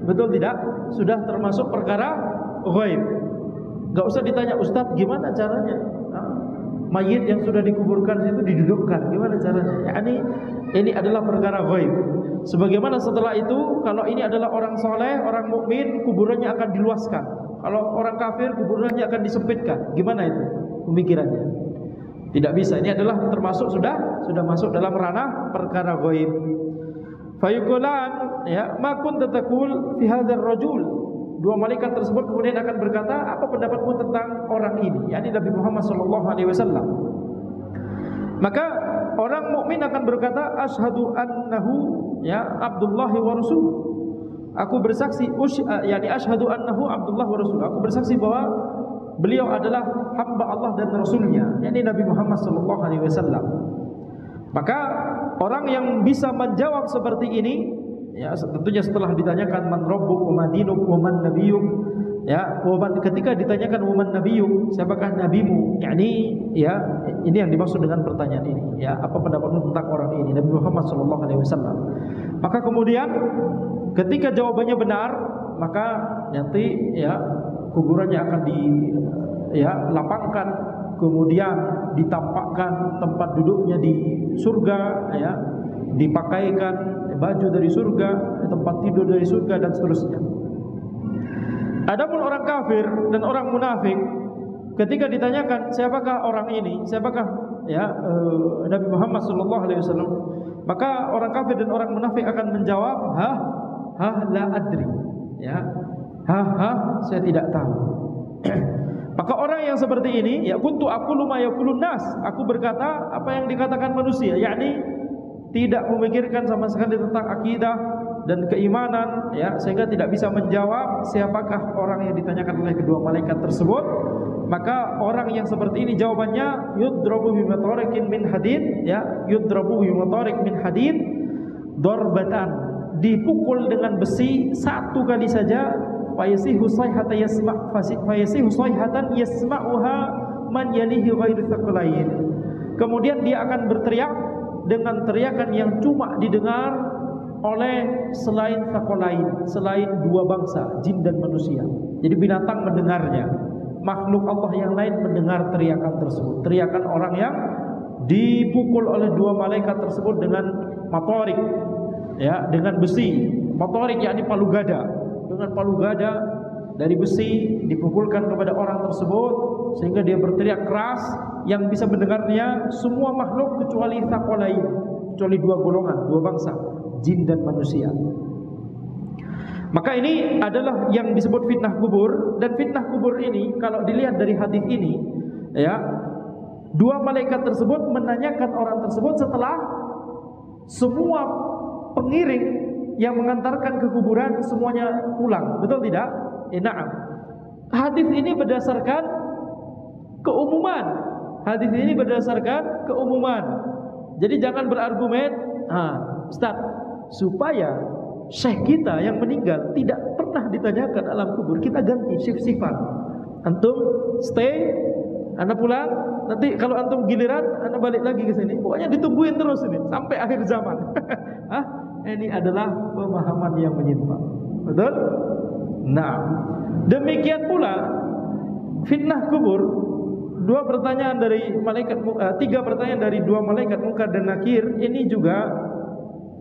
betul tidak? Sudah termasuk perkara ghaib. Gak usah ditanya, Ustaz, gimana caranya? Mayit yang sudah dikuburkan itu didudukkan, gimana caranya? Ini adalah perkara ghaib. Sebagaimana setelah itu, kalau ini adalah orang soleh, orang mukmin, kuburannya akan diluaskan. Kalau orang kafir, kuburannya akan disempitkan. Gimana itu pemikirannya? Tidak bisa. Ini adalah termasuk sudah masuk dalam ranah perkara ghaib. Fayuqulan ma kunta taqul fi hadzal rajul. 2 malaikat tersebut kemudian akan berkata, apa pendapatmu tentang orang ini, yakni Nabi Muhammad SAW. Maka orang mukmin akan berkata, asyhadu annahu Abdullah wa rasul. Aku bersaksi, asyhadu annahu Abdullah wa rasul. Aku bersaksi bahwa beliau adalah hamba Allah dan Rasulnya, yakni Nabi Muhammad SAW. Maka orang yang bisa menjawab seperti ini, tentunya setelah ditanyakan man rabbuk wa man dinuk wa man nabiyyuk, ketika ditanyakan wa man nabiyyuk, siapakah nabimu, ini yang dimaksud dengan pertanyaan ini, apa pendapatmu tentang orang ini, Nabi Muhammad SAW. Maka kemudian ketika jawabannya benar, maka nanti kuburannya akan dilapangkan, kemudian ditampakkan tempat duduknya di surga, dipakaikan baju dari surga, tempat tidur dari surga, dan seterusnya. Adapun orang kafir dan orang munafik, ketika ditanyakan siapakah orang ini, siapakah Nabi Muhammad SAW, maka orang kafir dan orang munafik akan menjawab, la adri. Ya. Saya tidak tahu. Maka orang yang seperti ini, ya kuntu aqulu ma yaqulun nas, aku berkata apa yang dikatakan manusia, yakni tidak memikirkan sama sekali tentang akidah dan keimanan, ya, sehingga tidak bisa menjawab siapakah orang yang ditanyakan oleh kedua malaikat tersebut. Maka orang yang seperti ini jawabannya yudrabu bimatariqin min hadid, ya, yudrabu bimatariq min hadid darbatan, dipukul dengan besi satu kali saja, fayasihu sayhatan yasma'uha man yalihi ghairu thaqalain. Kemudian dia akan berteriak dengan teriakan yang cuma didengar oleh selain thaqalain, selain dua bangsa, jin dan manusia. Jadi binatang mendengarnya, makhluk Allah yang lain mendengar teriakan tersebut. Teriakan orang yang dipukul oleh dua malaikat tersebut dengan matorik, ya, dengan besi. Matorik yakni palu gada. Dengan palu gada dari besi dipukulkan kepada orang tersebut sehingga dia berteriak keras yang bisa mendengarnya semua makhluk kecuali thaqalain, kecuali dua golongan, dua bangsa, jin dan manusia. Maka ini adalah yang disebut fitnah kubur. Dan fitnah kubur ini kalau dilihat dari hadis ini, ya, dua malaikat tersebut menanyakan orang tersebut setelah semua pengiring yang mengantarkan ke kuburan semuanya pulang. Betul tidak? Na'am. Hadis ini berdasarkan keumuman. Hadis ini berdasarkan keumuman. Jadi jangan berargumen, Ustaz, supaya syekh kita yang meninggal tidak pernah ditanyakan alam kubur, kita ganti shift-shiftan. Antum stay, Anda pulang, nanti kalau antum giliran Anda balik lagi ke sini. Pokoknya ditungguin terus ini sampai akhir zaman. Ini adalah pemahaman yang menyimpang. Betul? Nah, demikian pula fitnah kubur. Tiga pertanyaan dari dua malaikat Munkar dan Nakir ini juga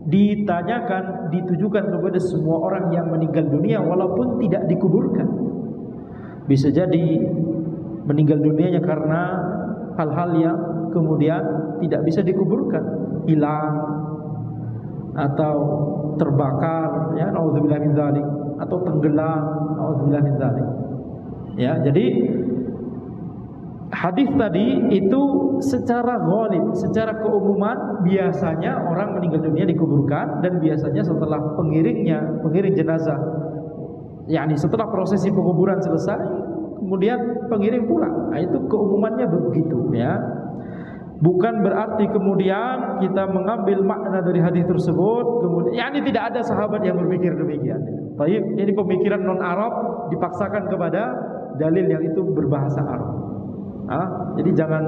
ditanyakan, ditujukan kepada semua orang yang meninggal dunia walaupun tidak dikuburkan. Bisa jadi meninggal dunianya karena hal-hal yang kemudian tidak bisa dikuburkan, hilang atau terbakar, ya, naudzubillah min dzalik, atau tenggelam, naudzubillah min dzalik. Ya, jadi hadis tadi itu secara ghalib, secara keumuman biasanya orang meninggal dunia dikuburkan, dan biasanya setelah pengiring jenazah, yakni setelah prosesi penguburan selesai, kemudian pengiring pulang. Nah, itu keumumannya begitu, ya. Bukan berarti kemudian kita mengambil makna dari hadis tersebut, kemudian yakni tidak ada sahabat yang berpikir demikian. Baik, ini pemikiran non Arab dipaksakan kepada dalil yang itu berbahasa Arab. Jadi jangan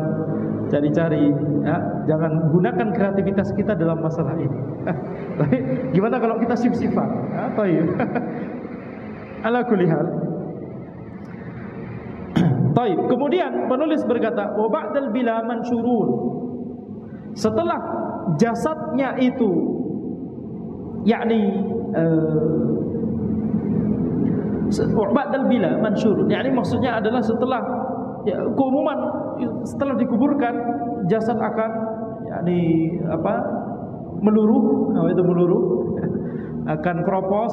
cari-cari, ya, jangan gunakan kreativitas kita dalam masalah ini. Baik, gimana kalau kita sif-sifat? Baik. Ala kulli hal. Baik, kemudian penulis berkata, wa ba'dal bila mansyurun. Setelah jasadnya itu, yakni wa ba'dal bila mansyurun, yakni maksudnya adalah setelah, ya, keumuman setelah dikuburkan jasad akan, yakni meluruh, akan kropos.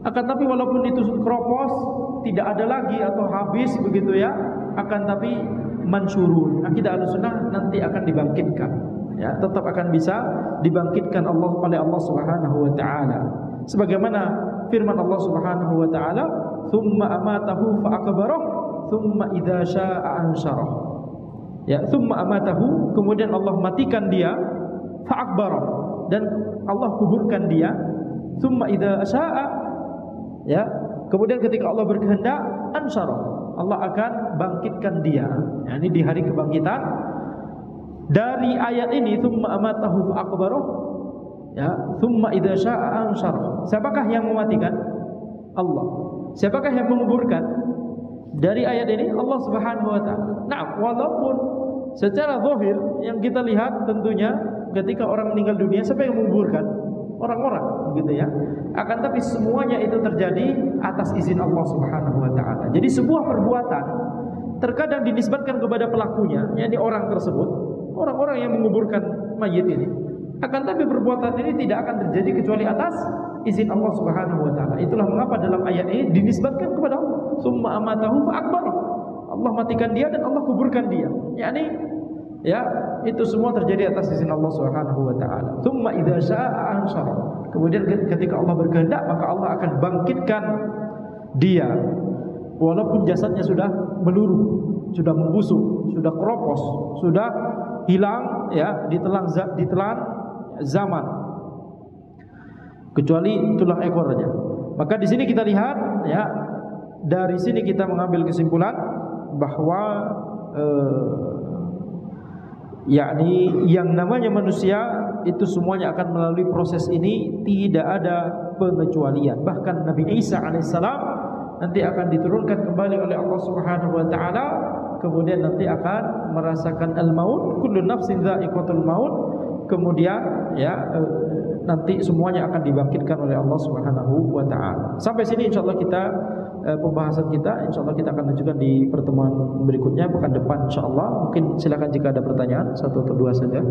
Akan tapi walaupun itu kropos, tidak ada lagi atau habis begitu, ya, akan tapi mansyurun. Akidah Ahlussunnah nanti akan dibangkitkan, ya, tetap akan bisa dibangkitkan oleh Allah Subhanahu wa taala. Sebagaimana firman Allah Subhanahu wa taala, "Tsumma amatahu fa aqbarah, tsumma idza syaa'a ansyarah." Ya, tsumma amatahu, kemudian Allah matikan dia, fa aqbarah, dan Allah kuburkan dia, tsumma idza syaa'a, ya, kemudian ketika Allah berkehendak, ansyarah, Allah akan bangkitkan dia. Ya, ini di hari kebangkitan. Dari ayat ini, tsumma amatahu fa aqbarah, ya, tsumma idza syaa'a ansyarah. Siapakah yang mematikan? Allah. Siapakah yang menguburkan? Dari ayat ini Allah Subhanahu wa taala. Nah, walaupun secara zahir yang kita lihat tentunya ketika orang meninggal dunia, siapa yang menguburkan? Orang-orang, begitu, ya. Akan tapi semuanya itu terjadi atas izin Allah Subhanahu wa taala. Jadi sebuah perbuatan terkadang dinisbatkan kepada pelakunya, yakni orang tersebut, orang-orang yang menguburkan mayit ini. Akan tapi perbuatan ini tidak akan terjadi kecuali atas izin Allah Subhanahu wa taala. Itulah mengapa dalam ayat ini dinisbatkan kepada Allah. Tsumma amatahu fa akbara. Allah matikan dia dan Allah kuburkan dia. Yakni ya, itu semua terjadi atas izin Allah Subhanahu wa taala. Tsumma idza syaa'a ansyara. Kemudian ketika Allah berkehendak, maka Allah akan bangkitkan dia. Walaupun jasadnya sudah meluruh, sudah membusuk, sudah keropos, sudah hilang ya, ditelan zaman, kecuali tulang ekornya. Maka di sini kita lihat ya, dari sini kita mengambil kesimpulan bahwa yakni yang namanya manusia itu semuanya akan melalui proses ini, tidak ada pengecualian. Bahkan Nabi Isa alaihissalam nanti akan diturunkan kembali oleh Allah Subhanahu wa taala, kemudian nanti akan merasakan al-maut, kullu nafsin dha'iqatul maut. Kemudian ya nanti semuanya akan dibangkitkan oleh Allah Subhanahu wa taala. Sampai sini insyaallah kita pembahasan kita, insyaallah kita akan lanjutkan di pertemuan berikutnya pekan depan insyaallah. Mungkin silakan jika ada pertanyaan, satu atau dua saja.